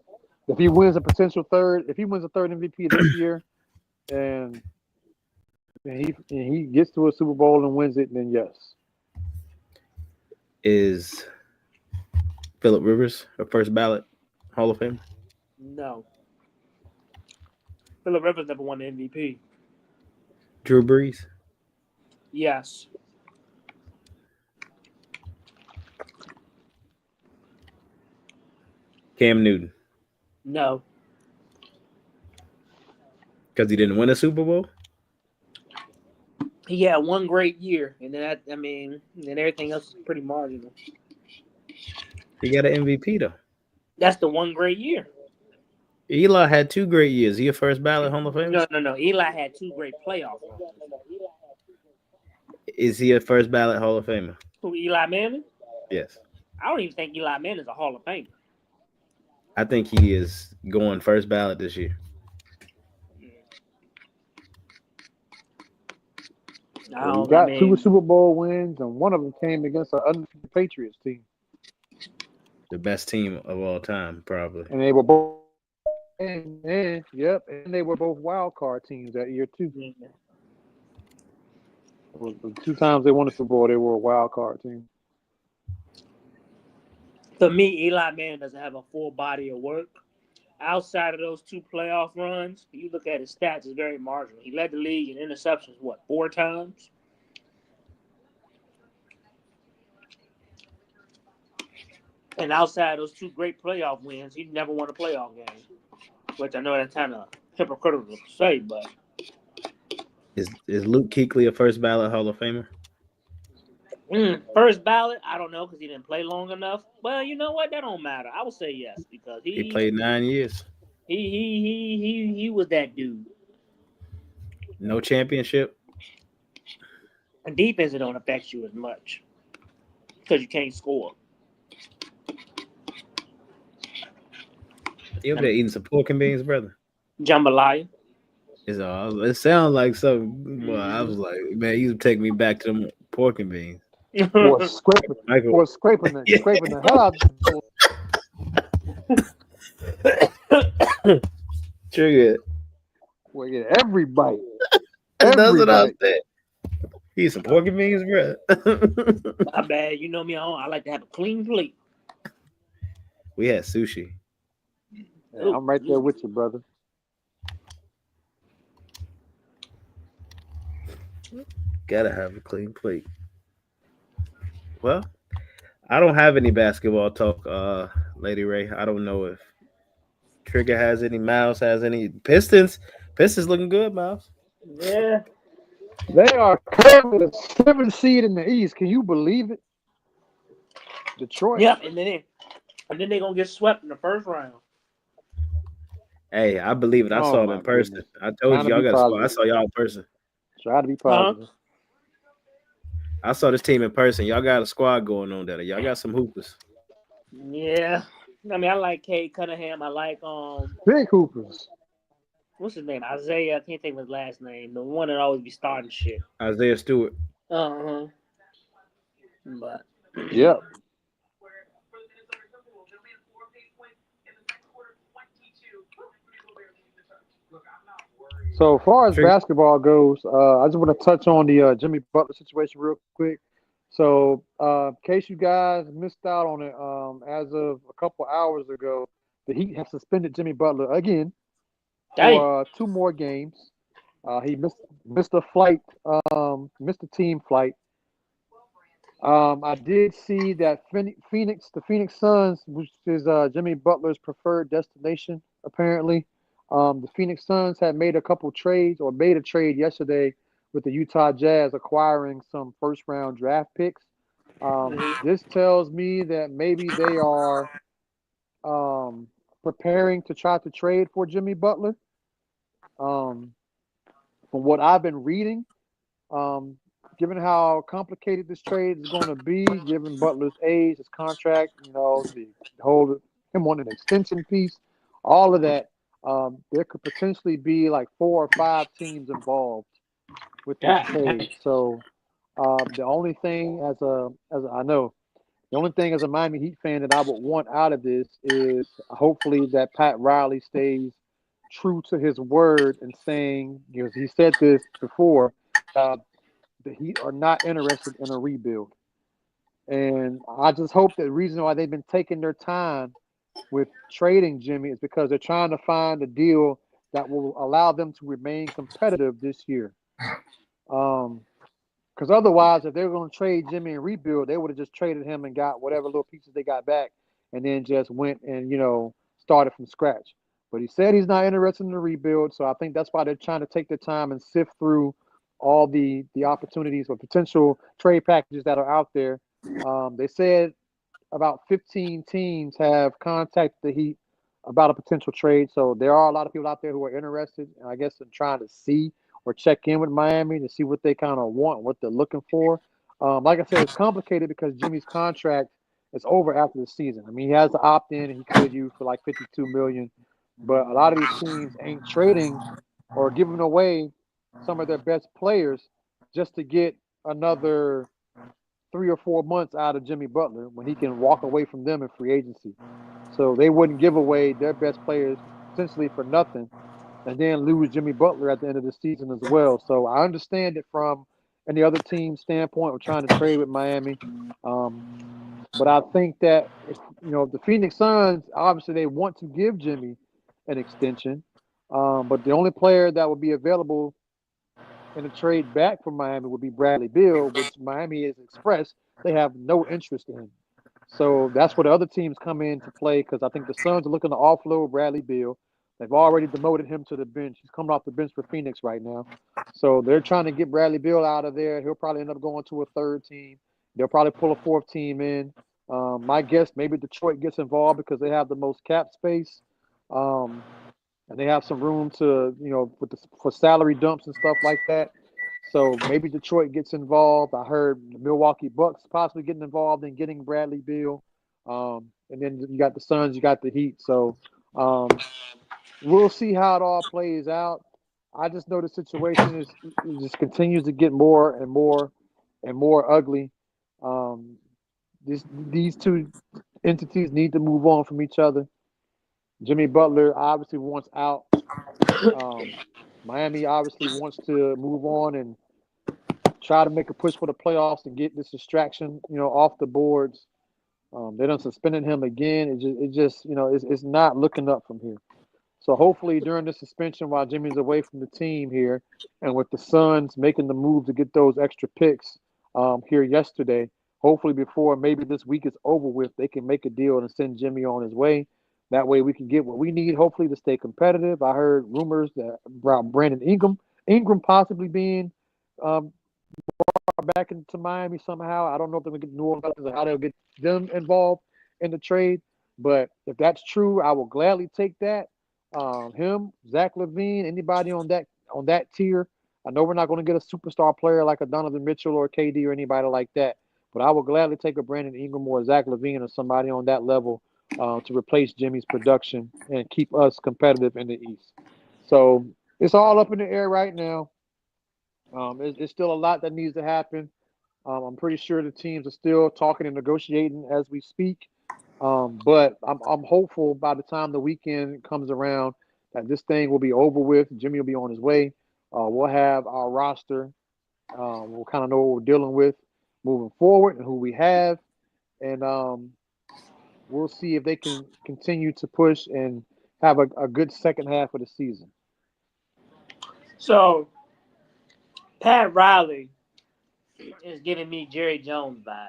If he wins a third MVP this year, and he gets to a Super Bowl and wins it, then yes. Is Phillip Rivers a first ballot Hall of Famer? No. Phillip Rivers never won the MVP. Drew Brees? Yes. Cam Newton? No. Because he didn't win a Super Bowl? He had one great year, and then then everything else is pretty marginal. He got an MVP though. That's the one great year. Eli had 2 great years. He a first ballot Hall of Famer? No. Eli had 2 great playoff runs. Is he a first ballot Hall of Famer? Who, Eli Manning? Yes. I don't even think Eli Manning is a Hall of Famer. I think he is going first ballot this year. He got 2 Super Bowl wins, and one of them came against an undefeated Patriots team. The best team of all time, probably. And they were both, and they were both wild card teams that year too. Yeah. The 2 times they won the Super Bowl, they were a wild card team. For me, Eli Manning doesn't have a full body of work. Outside of those 2 playoff runs, you look at his stats, it's very marginal. He led the league in interceptions, 4 times? And outside of those 2 great playoff wins, he never won a playoff game. Which I know that's kind of hypocritical to say, but Is Luke Kuechly a first ballot Hall of Famer? First ballot, I don't know because he didn't play long enough. Well, you know what? That don't matter. I would say yes because He played 9 years. He was that dude. No championship. And defense, it don't affect you as much because you can't score. You over there eating some pork and beans, brother? Jambalaya. It sounds like something. Well, I was like, man, you take me back to them pork and beans. Or scraping the hell out of Trigger. Well, yeah, every bite. That's what I was saying. Eat some pork and beans, bro. My bad. You know me, I like to have a clean plate. We had sushi. Yeah, I'm right there with you, brother. Gotta have a clean plate. Well, I don't have any basketball talk, Lady Ray. I don't know if Trigger has any, Miles has any. Pistons looking good, Miles. Yeah. They are currently the seventh seed in the East. Can you believe it? Detroit. Yep. And then they gonna get swept in the first round. Hey, I believe it. I Oh saw him my in person. goodness. I told Trying you to y'all be got a squad. I positive. saw y'all in person. Try to be Huh? positive. I saw this team in person. Y'all got a squad going on there. Y'all got some hoopers. Yeah. I mean, I like Kate Cunningham. I like Big hoopers. what's his name? Isaiah. I can't think of his last name. The one that always be starting shit. Isaiah Stewart. Uh huh. But Yep. So as far as Trigger. basketball goes, I just want to touch on the Jimmy Butler situation real quick. So, in case you guys missed out on it, as of a couple hours ago, the Heat have suspended Jimmy Butler again damn. for two more games. He missed a flight, missed a team flight. I did see that the Phoenix Suns, which is Jimmy Butler's preferred destination, apparently. The Phoenix Suns had made a couple trades or made a trade yesterday with the Utah Jazz acquiring some first round draft picks. This tells me that maybe they are um, preparing to try to trade for Jimmy Butler. Um, from what I've been reading, um, given how complicated this trade is going to be, given Butler's age, his contract, the whole him wanting an extension piece, all of that, there could potentially be like 4 or 5 teams involved with this God. trade. So the only thing as I know, the only thing as a Miami Heat fan that I would want out of this is hopefully that Pat Riley stays true to his word and saying, because he said this before, uh, the Heat are not interested in a rebuild. And I just hope that the reason why they've been taking their time with trading Jimmy is because they're trying to find a deal that will allow them to remain competitive this year. Um, because otherwise, if they were going to trade Jimmy and rebuild, they would have just traded him and got whatever little pieces they got back, and then just went and started from scratch. But he said he's not interested in the rebuild, so I think that's why they're trying to take their time and sift through all the opportunities or potential trade packages that are out there. They said about 15 teams have contacted the Heat about a potential trade. So there are a lot of people out there who are interested, and I guess in trying to see or check in with Miami to see what they kind of want, what they're looking for. Like I said, it's complicated because Jimmy's contract is over after the season. I mean, he has to opt in, and he could use for like 52 million. But a lot of these teams ain't trading or giving away some of their best players just to get another 3 or 4 months out of Jimmy Butler when he can walk away from them in free agency. So they wouldn't give away their best players essentially for nothing and then lose Jimmy Butler at the end of the season as well. So I understand it from any other team's standpoint of trying to trade with Miami. Um, but I think that if the Phoenix Suns, obviously they want to give Jimmy an extension. But the only player that would be available in a trade back from Miami would be Bradley Beal, which Miami has expressed they have no interest in. So that's where the other teams come into play because I think the Suns are looking to offload Bradley Beal. They've already demoted him to the bench. He's coming off the bench for Phoenix right now. So they're trying to get Bradley Beal out of there. He'll probably end up going to a third team. They'll probably pull a fourth team in. My guess, maybe Detroit gets involved because they have the most cap space. And they have some room to, for salary dumps and stuff like that. So maybe Detroit gets involved. I heard the Milwaukee Bucks possibly getting involved in getting Bradley Beal. And then you got the Suns, you got the Heat. So we'll see how it all plays out. I just know the situation it just continues to get more and more and more ugly. Um, these two entities need to move on from each other. Jimmy Butler obviously wants out. Um, Miami obviously wants to move on and try to make a push for the playoffs and get this distraction, off the boards. They done suspended him again. It's not looking up from here. So hopefully during the suspension, while Jimmy's away from the team here, and with the Suns making the move to get those extra picks here yesterday, hopefully before maybe this week is over with, they can make a deal and send Jimmy on his way. That way we can get what we need, hopefully, to stay competitive. I heard rumors that about Brandon Ingram possibly being um, back into Miami somehow. I don't know if they're going to get New Orleans or how they'll get them involved in the trade. But if that's true, I will gladly take that. Him, Zach LaVine, anybody on that tier. I know we're not going to get a superstar player like a Donovan Mitchell or KD or anybody like that, but I will gladly take a Brandon Ingram or Zach LaVine or somebody on that level to replace Jimmy's production and keep us competitive in the East. So it's all up in the air right now. It's still a lot that needs to happen. I'm pretty sure the teams are still talking and negotiating as we speak. But I'm hopeful by the time the weekend comes around that this thing will be over with. Jimmy will be on his way. We'll have our roster. We'll kind of know what we're dealing with moving forward and who we have. And we'll see if they can continue to push and have a good second half of the season. So Pat Riley is giving me Jerry Jones vibe.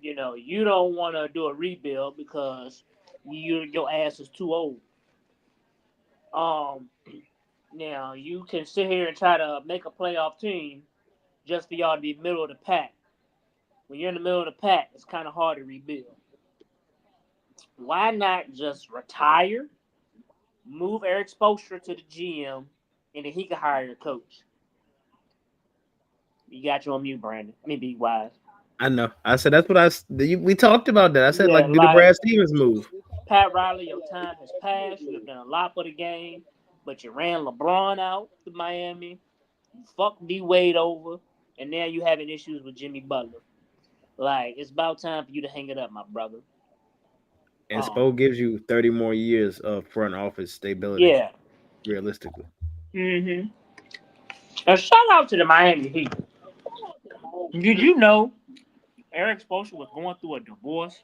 You know, you don't want to do a rebuild because your ass is too old. Um, Now you can sit here and try to make a playoff team just for y'all to be middle of the pack. When you're in the middle of the pack, it's kind of hard to rebuild. Why not just retire, move Eric Spoelstra to the GM, and then he can hire a coach? You got you on mute, Brandon. I mean, be wise. I know. I said that's what we talked about that. I said Yeah, do the Brad Stevens move. Pat Riley, your time has passed. You have done a lot for the game, but you ran LeBron out to Miami. You fucked D Wade over, and now you having issues with Jimmy Butler. Like, it's about time for you to hang it up, my brother. And Spo gives you 30 more years of front office stability. Yeah. Realistically. Mm-hmm. And shout out to the Miami Heat. Did you know Eric Spoelstra was going through a divorce,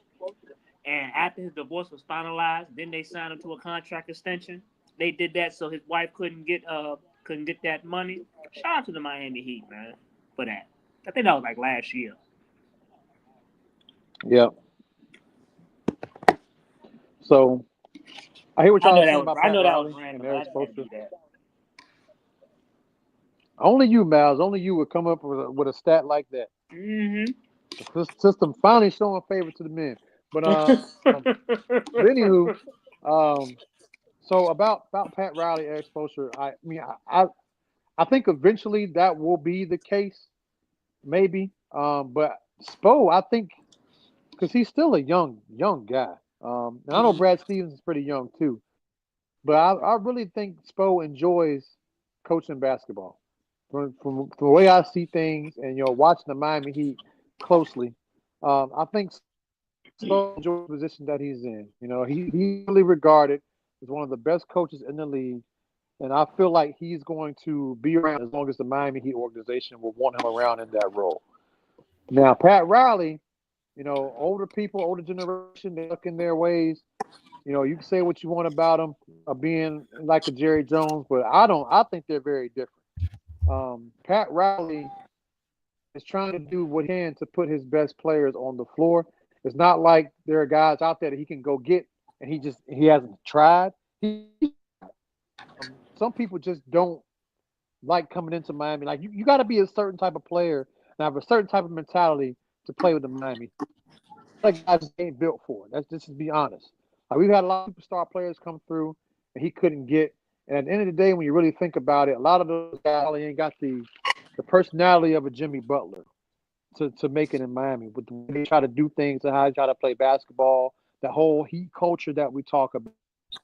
and after his divorce was finalized, then they signed him to a contract extension. They did that so his wife couldn't get that money. Shout out to the Miami Heat, man, for that. I think that was like last year. Yep. So I hear what y'all saying about Pat Riley and Eric Spoelstra. Only you, Miles. Only you would come up with a stat like that. Mm-hmm. The system finally showing favor to the men. But anywho, so about Pat Riley, Eric Spoelstra, I think eventually that will be the case, maybe. But Spo, I think, because he's still a young guy. And I know Brad Stevens is pretty young too. But I really think Spo enjoys coaching basketball. From the way I see things, and watching the Miami Heat closely, I think Spo enjoys the position that he's in. He's really regarded as one of the best coaches in the league, and I feel like he's going to be around as long as the Miami Heat organization will want him around in that role. Now, Pat Riley, older people, older generation, they look in their ways. You can say what you want about him being like a Jerry Jones, but I don't. I think they're very different. Pat Riley is trying to do what he can to put his best players on the floor. It's not like there are guys out there that he can go get and he hasn't tried. Some people just don't like coming into Miami. Like you got to be a certain type of player and have a certain type of mentality to play with the Miami. Like guys ain't built for it. Let's just be honest. Like we've had a lot of superstar players come through and he couldn't get. And at the end of the day, when you really think about it, a lot of those guys ain't got the personality of a Jimmy Butler to make it in Miami. But the way they try to do things and how they try to play basketball, the whole Heat culture that we talk about.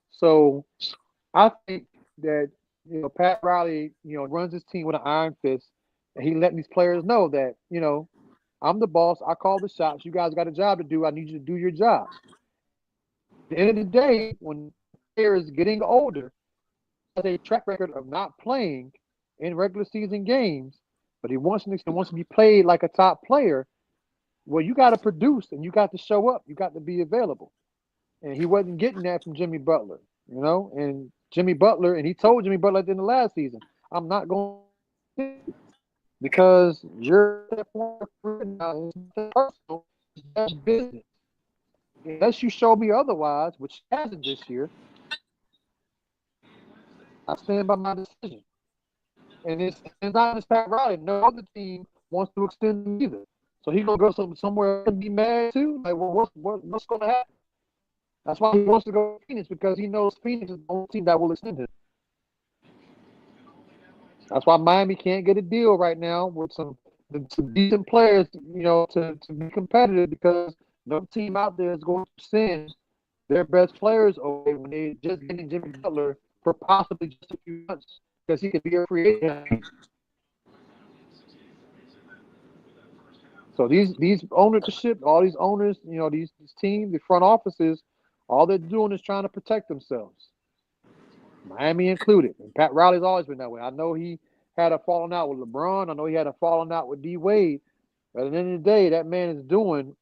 So I think that Pat Riley runs his team with an iron fist, and he letting these players know that I'm the boss. I call the shots. You guys got a job to do. I need you to do your job. At the end of the day, when players getting older, has a track record of not playing in regular season games, but he wants to be played like a top player. Well, you got to produce and you got to show up. You got to be available. And he wasn't getting that from Jimmy Butler, and he told Jimmy Butler at the end of last season, I'm not going to. because you're at that point of your career now. It's not personal. It's just business. Unless you show me otherwise, which hasn't this year, I stand by my decision. And it's not just Pat Riley. No other team wants to extend him either. So he's gonna go somewhere and be mad too. Like, well, what's gonna happen? That's why he wants to go to Phoenix, because he knows Phoenix is the only team that will extend him. That's why Miami can't get a deal right now with some decent players, to be competitive, because no team out there is going to send their best players away when they're just getting Jimmy Butler for possibly just a few months, because he could be a free agent. So these ownership, all these owners, these teams, the front offices, all they're doing is trying to protect themselves, Miami included. And Pat Riley's always been that way. I know he had a falling out with LeBron. I know he had a falling out with D Wade. But at the end of the day, that man is doing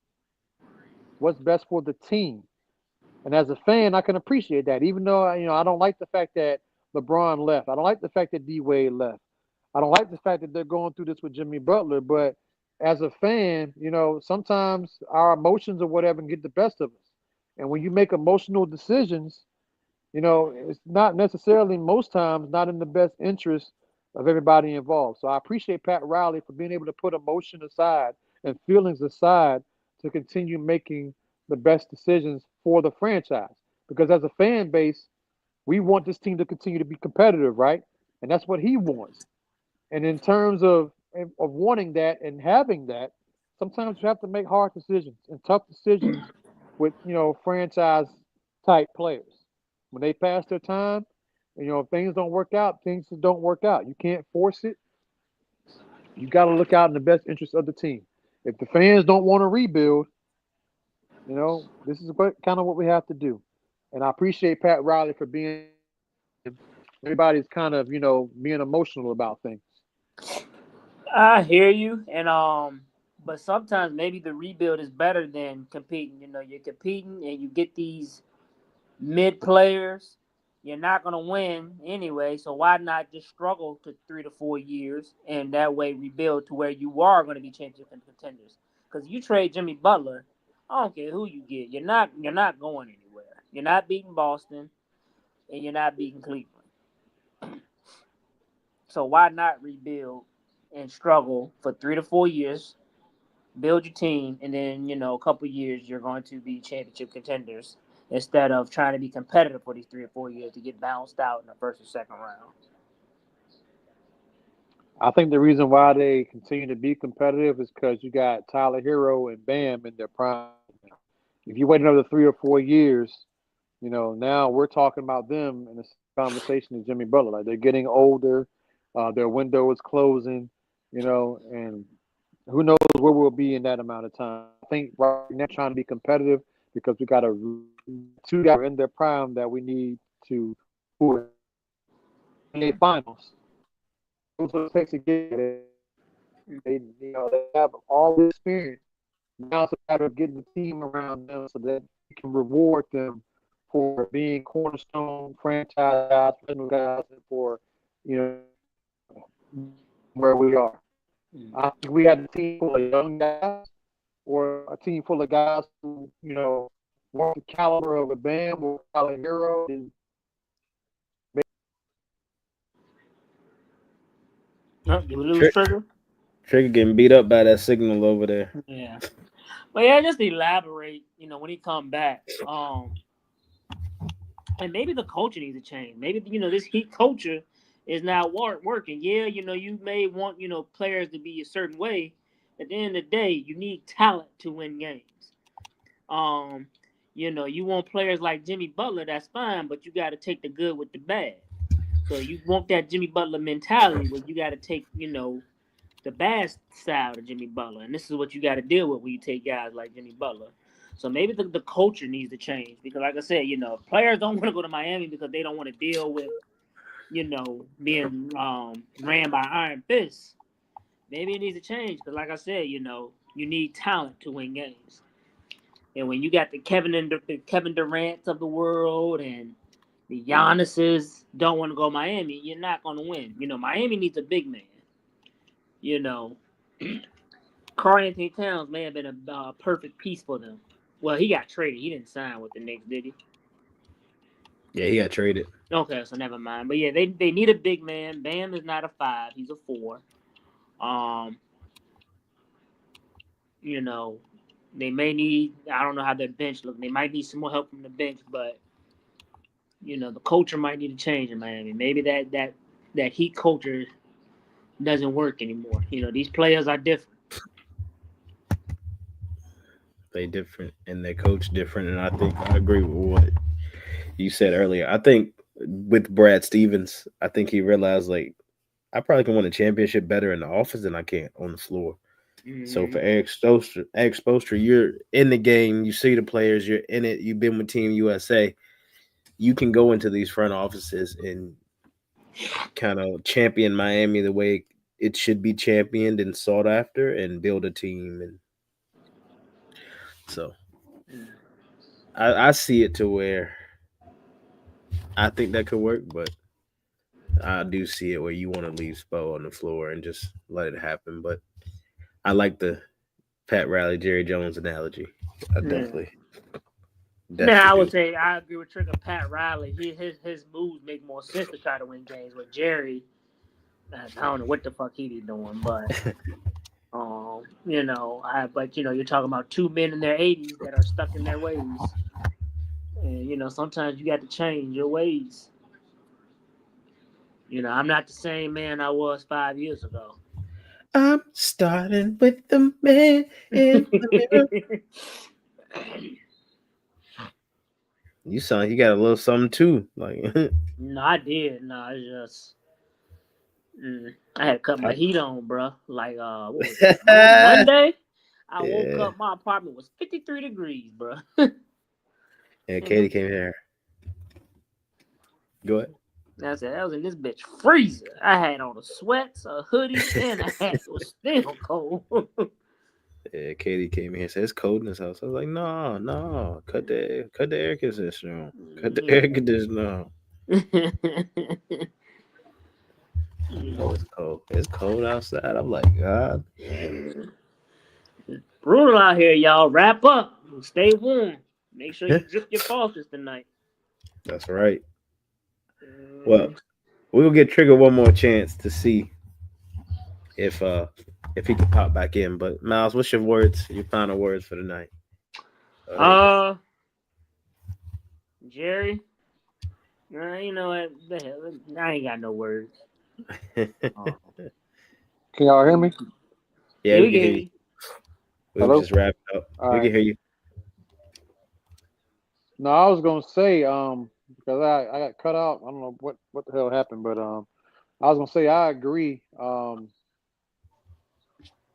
what's best for the team. And as a fan, I can appreciate that. Even though I don't like the fact that LeBron left. I don't like the fact that D Wade left. I don't like the fact that they're going through this with Jimmy Butler. But as a fan, sometimes our emotions or whatever can get the best of us. And when you make emotional decisions, it's not necessarily, most times, not in the best interest of everybody involved. So I appreciate Pat Riley for being able to put emotion aside and feelings aside to continue making the best decisions for the franchise. Because as a fan base, we want this team to continue to be competitive, right? And that's what he wants. And in terms of wanting that and having that, sometimes you have to make hard decisions and tough decisions with, franchise type players. When they pass their time, if things don't work out, things just don't work out. You can't force it. You got to look out in the best interest of the team. If the fans don't want to rebuild, this is what we have to do. And I appreciate Pat Riley for being. Everybody's kind of being emotional about things. I hear you, and but sometimes maybe the rebuild is better than competing. You're competing and you get these mid players. You're not gonna win anyway, so why not just struggle to 3 to 4 years and that way rebuild to where you are going to be championship contenders? Because you trade Jimmy Butler, I don't care who you get, you're not going anywhere. You're not beating Boston, and you're not beating Cleveland. So why not rebuild and struggle for 3 to 4 years, build your team, and then a couple years you're going to be championship contenders instead of trying to be competitive for these 3 or 4 years to get bounced out in the first or second round. I think the reason why they continue to be competitive is because you got Tyler Hero and Bam in their prime. If you wait another 3 or 4 years, now we're talking about them in this conversation as Jimmy Butler. Like, they're getting older, their window is closing, and who knows where we'll be in that amount of time. I think right now trying to be competitive because we got two guys in their prime that we need to win the finals. That's what it takes to get it. They have all the experience. Now it's a matter of getting the team around them so that we can reward them for being cornerstone franchise guys, professional guys, and for where we are. I think we had a team full of young guys, or a team full of guys who weren't the caliber of a Bam or Tyler Hero. And Did we lose Trigger? Trigger getting beat up by that signal over there. Yeah. But yeah, just elaborate, when he come back. And maybe the culture needs to change. Maybe, this Heat culture is not working. Yeah, you may want, players to be a certain way. At the end of the day, you need talent to win games. You want players like Jimmy Butler, that's fine, but you got to take the good with the bad. So you want that Jimmy Butler mentality, but you got to take, the bad side of Jimmy Butler. And this is what you got to deal with when you take guys like Jimmy Butler. So maybe the culture needs to change because, like I said, players don't want to go to Miami because they don't want to deal with, being ran by iron fists. Maybe it needs to change because, like I said, you need talent to win games. And when you got the Kevin Durant's of the world and the Giannis's don't want to go Miami, you're not going to win. Miami needs a big man. you know, Karl Anthony Towns may have been a perfect piece for them. Well, he got traded. He didn't sign with the Knicks, did he? Yeah, he got traded. Okay, so never mind. But yeah, they need a big man. Bam is not a 5; he's a 4. Um, you know, they may need. I don't know how their bench look. They might need some more help from the bench, but the culture might need to change in Miami. Maybe that Heat culture doesn't work anymore. These players are different. They different and their coach different, and I think I agree with what you said earlier. I think with Brad Stevens, I think he realized like I probably can win a championship better in the office than I can on the floor. So for Eric Spoelstra, you're in the game, you see the players, you're in it, you've been with Team USA. You can go into these front offices and kind of champion Miami the way it should be championed and sought after and build a team. And so I see it to where I think that could work, but I do see it where you want to leave Spo on the floor and just let it happen. But I like the Pat Riley, Jerry Jones analogy. I definitely Now I would do. say I agree with Trigger Pat Riley. His moves make more sense to try to win games. With Jerry, I don't know what the fuck he be doing, but you're talking about two men in their 80s that are stuck in their ways, and sometimes you got to change your ways. I'm not the same man I was 5 years ago. I'm starting with the man in the mirror. You got a little something too. Like No, I did. No, it's just I had to cut my heat on, bro. Like what was it? Monday. I woke yeah. up. My apartment was 53 degrees, bro. Yeah, Katie came here. Go ahead. I said, that was in this bitch freezer. I had on a sweats, a hoodie, and a hat. It was still cold. Yeah, Katie came here and said it's cold in this house. I was like, no, cut the air conditioner on. Cut the air conditioner on. Oh, it's cold. It's cold outside. I'm like, God. Brutal out here, y'all. Wrap up. Stay warm. Make sure you drip your faucets tonight. That's right. Well, we'll get Trigger one more chance to see if he can pop back in. But Miles, what's your final words for the night? Jerry. You know what? The hell, I ain't got no words. Can y'all hear me? Yeah, we can hear you. We'll just wrap it up. All we right. can hear you. No, I was gonna say because I got cut out. I don't know what the hell happened, but I was gonna say I agree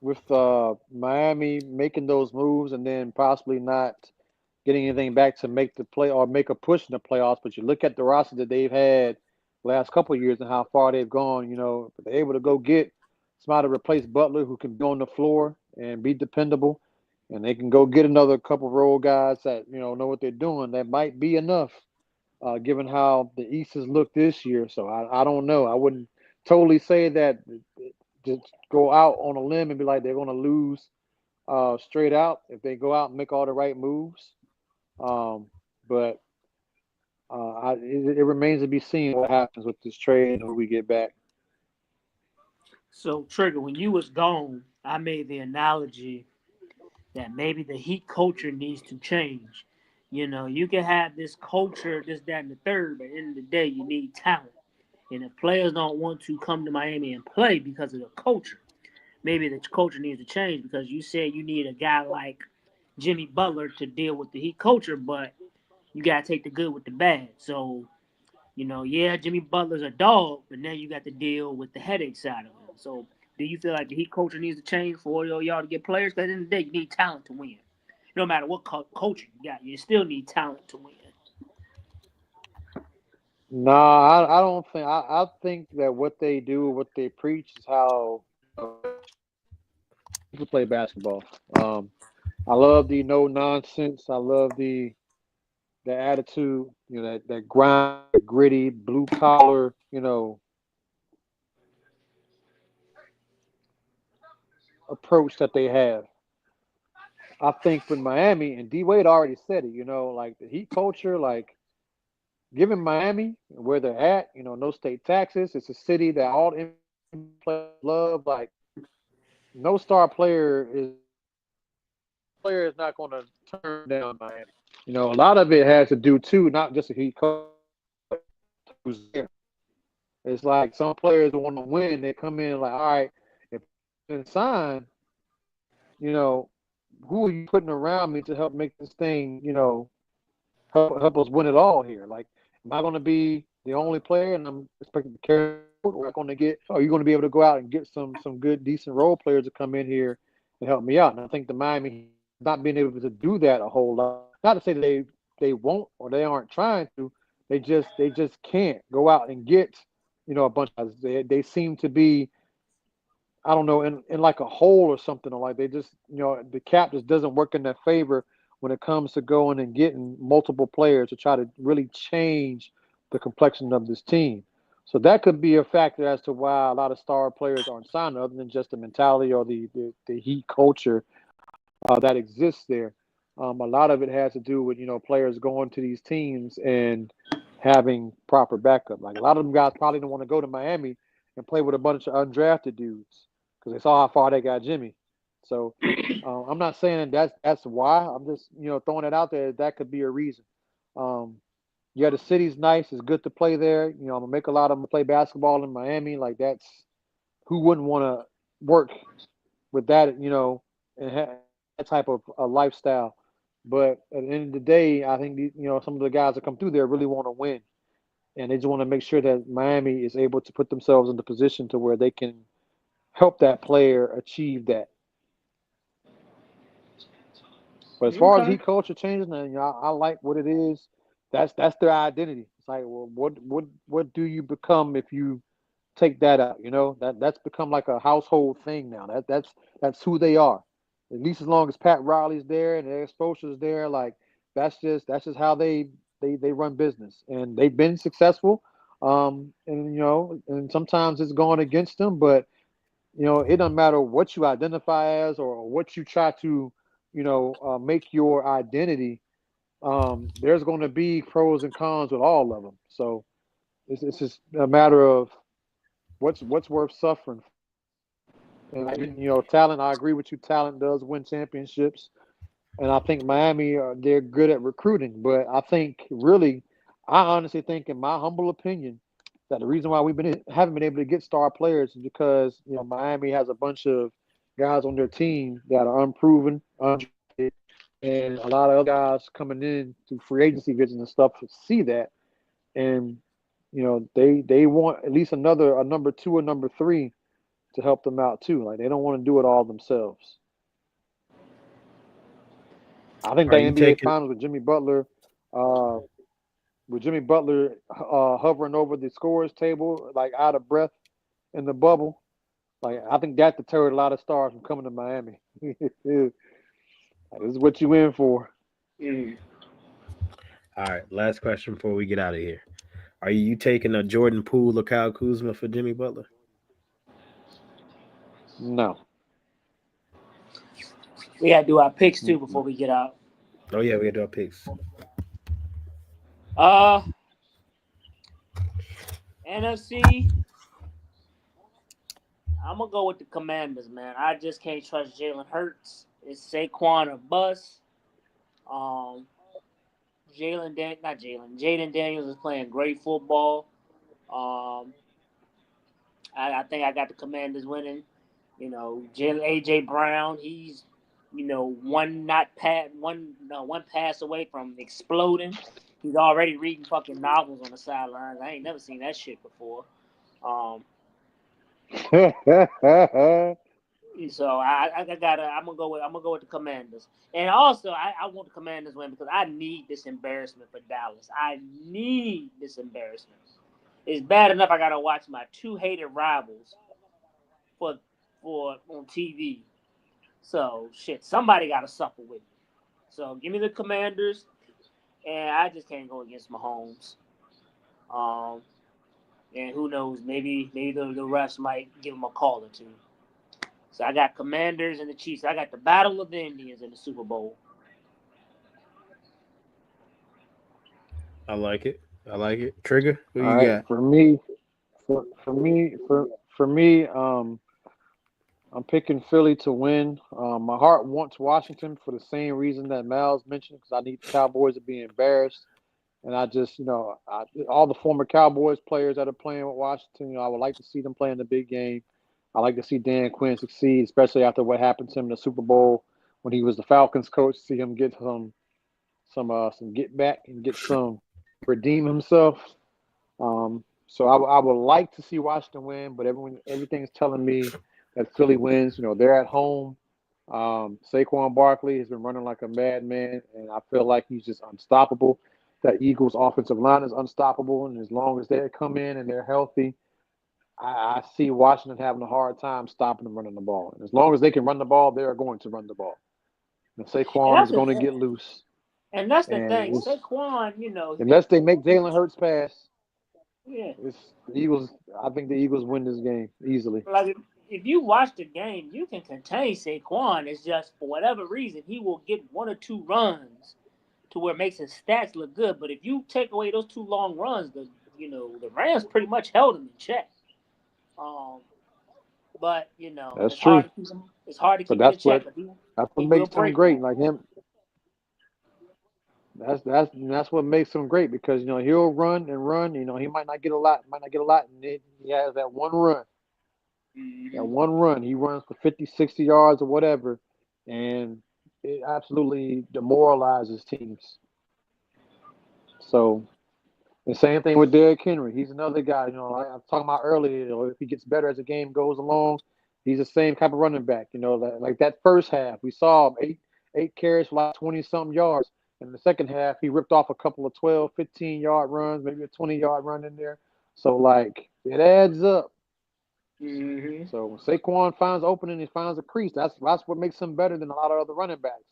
with Miami making those moves and then possibly not getting anything back to make the play or make a push in the playoffs. But you look at the roster that they've had the last couple of years and how far they've gone. They're able to go get somebody to replace Butler who can be on the floor and be dependable, and they can go get another couple role guys that know what they're doing. That might be enough, given how the East has looked this year. So I don't know. I wouldn't totally say that just go out on a limb and be like they're going to lose straight out if they go out and make all the right moves. But it remains to be seen what happens with this trade and who we get back. So, Trigger, when you was gone, I made the analogy that maybe the Heat culture needs to change. You can have this culture, this, that, and the third, but at the end of the day, you need talent. And if players don't want to come to Miami and play because of the culture, maybe the culture needs to change because you said you need a guy like Jimmy Butler to deal with the Heat culture, but you got to take the good with the bad. So, Jimmy Butler's a dog, but now you got to deal with the headache side of him. So, do you feel like the Heat culture needs to change for y'all to get players? Because at the end of the day, you need talent to win. No matter what culture you got, you still need talent to win. No, I don't think. I think that what they do, what they preach, is how people play basketball. I love the no nonsense. I love the attitude. That grind, gritty, blue collar. approach that they have. I think for Miami, and D Wade already said it, like the Heat culture, like given Miami where they're at, no state taxes. It's a city that all the players love. Like no star player is not going to turn down Miami. A lot of it has to do too, not just a Heat coach who's there. It's like some players want to win. They come in like, all right, if you sign, who are you putting around me to help make this thing, help us win it all here? Like, am I going to be the only player and I'm expected to carry? Or going to get? Are you going to be able to go out and get some good, decent role players to come in here and help me out? And I think the Miami not being able to do that a whole lot. Not to say that they won't or they aren't trying to. They just can't go out and get a bunch of guys. They seem to be, I don't know, in like a hole or something, or like they just, the cap just doesn't work in their favor when it comes to going and getting multiple players to try to really change the complexion of this team. So that could be a factor as to why a lot of star players aren't signed, other than just the mentality or the Heat culture that exists there. A lot of it has to do with players going to these teams and having proper backup. Like a lot of them guys probably don't want to go to Miami and play with a bunch of undrafted dudes because they saw how far they got Jimmy. So I'm not saying that's why. I'm just throwing it out there. That could be a reason. Yeah, the city's nice. It's good to play there. I'm gonna make a lot of them play basketball in Miami. Like that's who wouldn't want to work with that, and have that type of lifestyle. But at the end of the day, I think some of the guys that come through there really want to win, and they just want to make sure that Miami is able to put themselves in the position to where they can help that player achieve that. But as far as Okay. Heat culture changes, and I like what it is. That's their identity. It's like, well, what do you become if you take that out? That's become like a household thing now. That's who they are. At least as long as Pat Riley's there and Eric Spoelstra's there, like that's just how they run business, and they've been successful. And and sometimes it's going against them, but it doesn't matter what you identify as or what you try to make your identity. There's going to be pros and cons with all of them. So it's just a matter of what's worth suffering. And talent. I agree with you. Talent does win championships, and I think Miami they're good at recruiting. But I think really, I honestly think, in my humble opinion, that the reason why haven't been able to get star players is because Miami has a bunch of guys on their team that are unproven, undrafted, and a lot of other guys coming in through free agency visits and stuff to see that, and they want at least a number two or number three to help them out too. Like they don't want to do it all themselves. I think Are that you NBA taking? Finals uh, with Jimmy Butler hovering over the scores table, like out of breath in the bubble. Like I think that deterred a lot of stars from coming to Miami. Like, this is what you in for. Mm. All right, last question before we get out of here. Are you taking a Jordan Poole or Kyle Kuzma for Jimmy Butler? No. We gotta do our picks too before Mm-mm. we get out. Oh yeah, we got to do our picks. Uh, NFC. I'm gonna go with the Commanders, man. I just can't trust Jalen Hurts. It's Saquon or bust. Um, Jaden Daniels is playing great football. Um, I think I got the Commanders winning. Jalen AJ Brown, he's one pass away from exploding. He's already reading fucking novels on the sidelines. I ain't never seen that shit before. Um, So I'm gonna go with the Commanders, and also I want the Commanders win because I need this embarrassment for Dallas. I need this embarrassment. It's bad enough I gotta watch my two hated rivals for on TV. So shit, somebody gotta suffer with me. So give me the Commanders, and I just can't go against Mahomes. Um, and who knows, maybe the refs might give him a call or two. So I got Commanders and the Chiefs. I got the Battle of the Indians in the Super Bowl. I like it. Trigger, who All you right, got? for me, I'm picking Philly to win. My heart wants Washington for the same reason that Miles mentioned, because I need the Cowboys to be embarrassed. And I just, all the former Cowboys players that are playing with Washington, I would like to see them play in the big game. I like to see Dan Quinn succeed, especially after what happened to him in the Super Bowl when he was the Falcons coach. See him get some get back and get some redeem himself. So I would like to see Washington win, but everything is telling me that Philly wins. They're at home. Saquon Barkley has been running like a madman, and I feel like he's just unstoppable. That Eagles offensive line is unstoppable, and as long as they come in and they're healthy, I see Washington having a hard time stopping them running the ball. And as long as they can run the ball, they are going to run the ball. And Saquon is going to get loose. And that's the thing. And Saquon, unless they make Jalen Hurts pass, yeah. the Eagles. I think the Eagles win this game easily. Like if you watch the game, you can contain Saquon. It's just for whatever reason he will get one or two runs to where it makes his stats look good. But if you take away those two long runs, the Rams pretty much held him in check. But That's it's true. hard to keep him in check. That's what makes him great. Like him. That's what makes him great, because he'll run and run. He might not get a lot, and then he has that one run. Mm-hmm. That one run, he runs for 50, 60 yards or whatever, and it absolutely demoralizes teams. So the same thing with Derrick Henry. He's another guy. I was talking about earlier. If he gets better as the game goes along, he's the same type of running back. Like that first half, we saw him eight carries for like 20-something yards. In the second half, he ripped off a couple of 12, 15-yard runs, maybe a 20-yard run in there. So, like, it adds up. Mm-hmm. So when Saquon finds opening, he finds a crease. That's what makes him better than a lot of other running backs.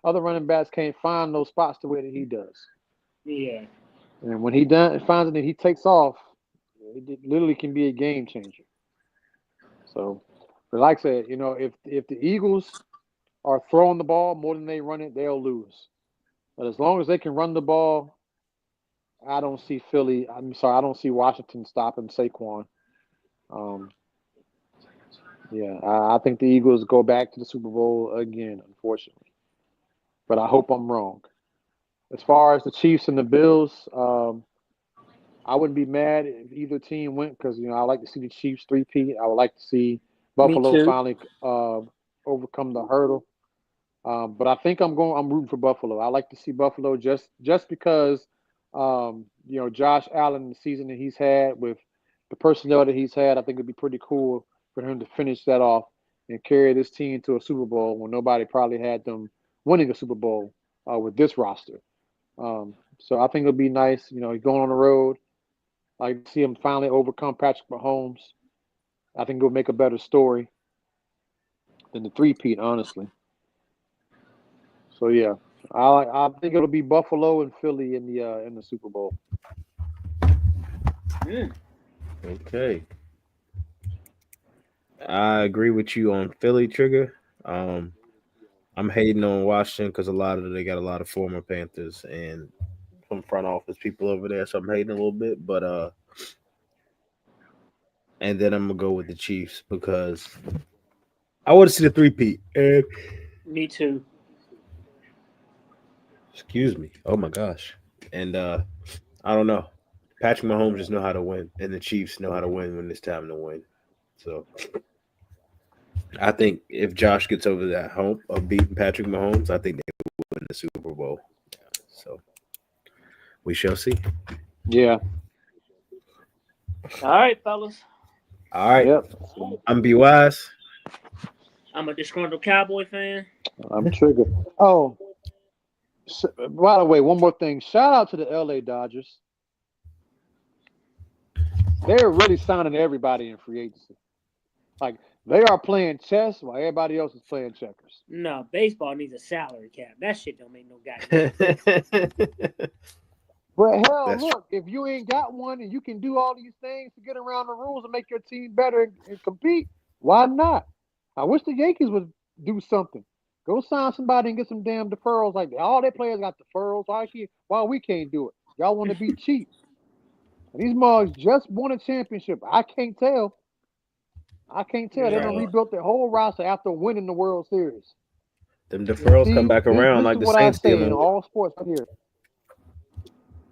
Other running backs can't find those spots the way that he does. Yeah. And when he finds it and he takes off, it literally can be a game changer. So, but like I said, if the Eagles are throwing the ball more than they run it, they'll lose. But as long as they can run the ball, I don't see Washington stopping Saquon. I think the Eagles go back to the Super Bowl again, unfortunately. But I hope I'm wrong. As far as the Chiefs and the Bills, I wouldn't be mad if either team went, because I like to see the Chiefs three-peat. I would like to see Buffalo finally overcome the hurdle. But I think I'm rooting for Buffalo. I like to see Buffalo just because Josh Allen, the season that he's had with the personnel that he's had, I think it'd be pretty cool for him to finish that off and carry this team to a Super Bowl when nobody probably had them winning a Super Bowl with this roster. So I think it'll be nice, going on the road. I like to see him finally overcome Patrick Mahomes. I think it'll make a better story than the three-peat, honestly. So yeah, I think it'll be Buffalo and Philly in the Super Bowl. Okay. I agree with you on Philly, Trigger. I'm hating on Washington because they got a lot of former Panthers and some front office people over there, so I'm hating a little bit. But and then I'm gonna go with the Chiefs because I want to see the three-peat. And me too. Excuse me. Oh my gosh. And I don't know. Patrick Mahomes just know how to win, and the Chiefs know how to win when it's time to win. So I think if Josh gets over that hump of beating Patrick Mahomes, I think they will win the Super Bowl. So we shall see. Yeah. All right, fellas. All right. Yep. I'm B Wise. I'm a disgruntled Cowboy fan. I'm Trigger. Oh, by the way, one more thing. Shout out to the LA Dodgers. They're really signing everybody in free agency. Like, they are playing chess while everybody else is playing checkers. No, baseball needs a salary cap. That shit don't make no goddamn. But hell, look, if you ain't got one and you can do all these things to get around the rules and make your team better and compete, why not? I wish the Yankees would do something. Go sign somebody and get some damn deferrals like that. All their players got deferrals. Why we can't do it? Y'all want to be cheap. And these mugs just won a championship. I can't tell. They done rebuilt their whole roster after winning the World Series. Them deferrals come back around this like is the what I Saints say dealing in with. all sports right here.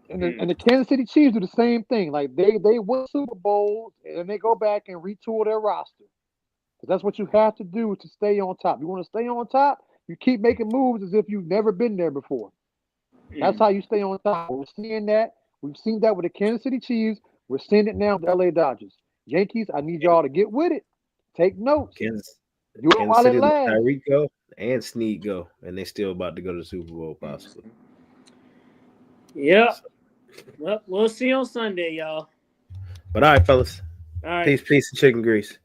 And the Kansas City Chiefs do the same thing. Like they win Super Bowls and they go back and retool their roster. Because that's what you have to do to stay on top. You want to stay on top, you keep making moves as if you've never been there before. That's how you stay on top. We're seeing that. We've seen that with the Kansas City Chiefs. We're seeing it now with the LA Dodgers. Yankees, I need y'all to get with it. Take notes. Kansas While City it let lasts. Tyreek go and Snead go, and they still about to go to the Super Bowl possibly. Yep. Well, we'll see on Sunday, y'all. But all right, fellas. All right. Peace and chicken grease.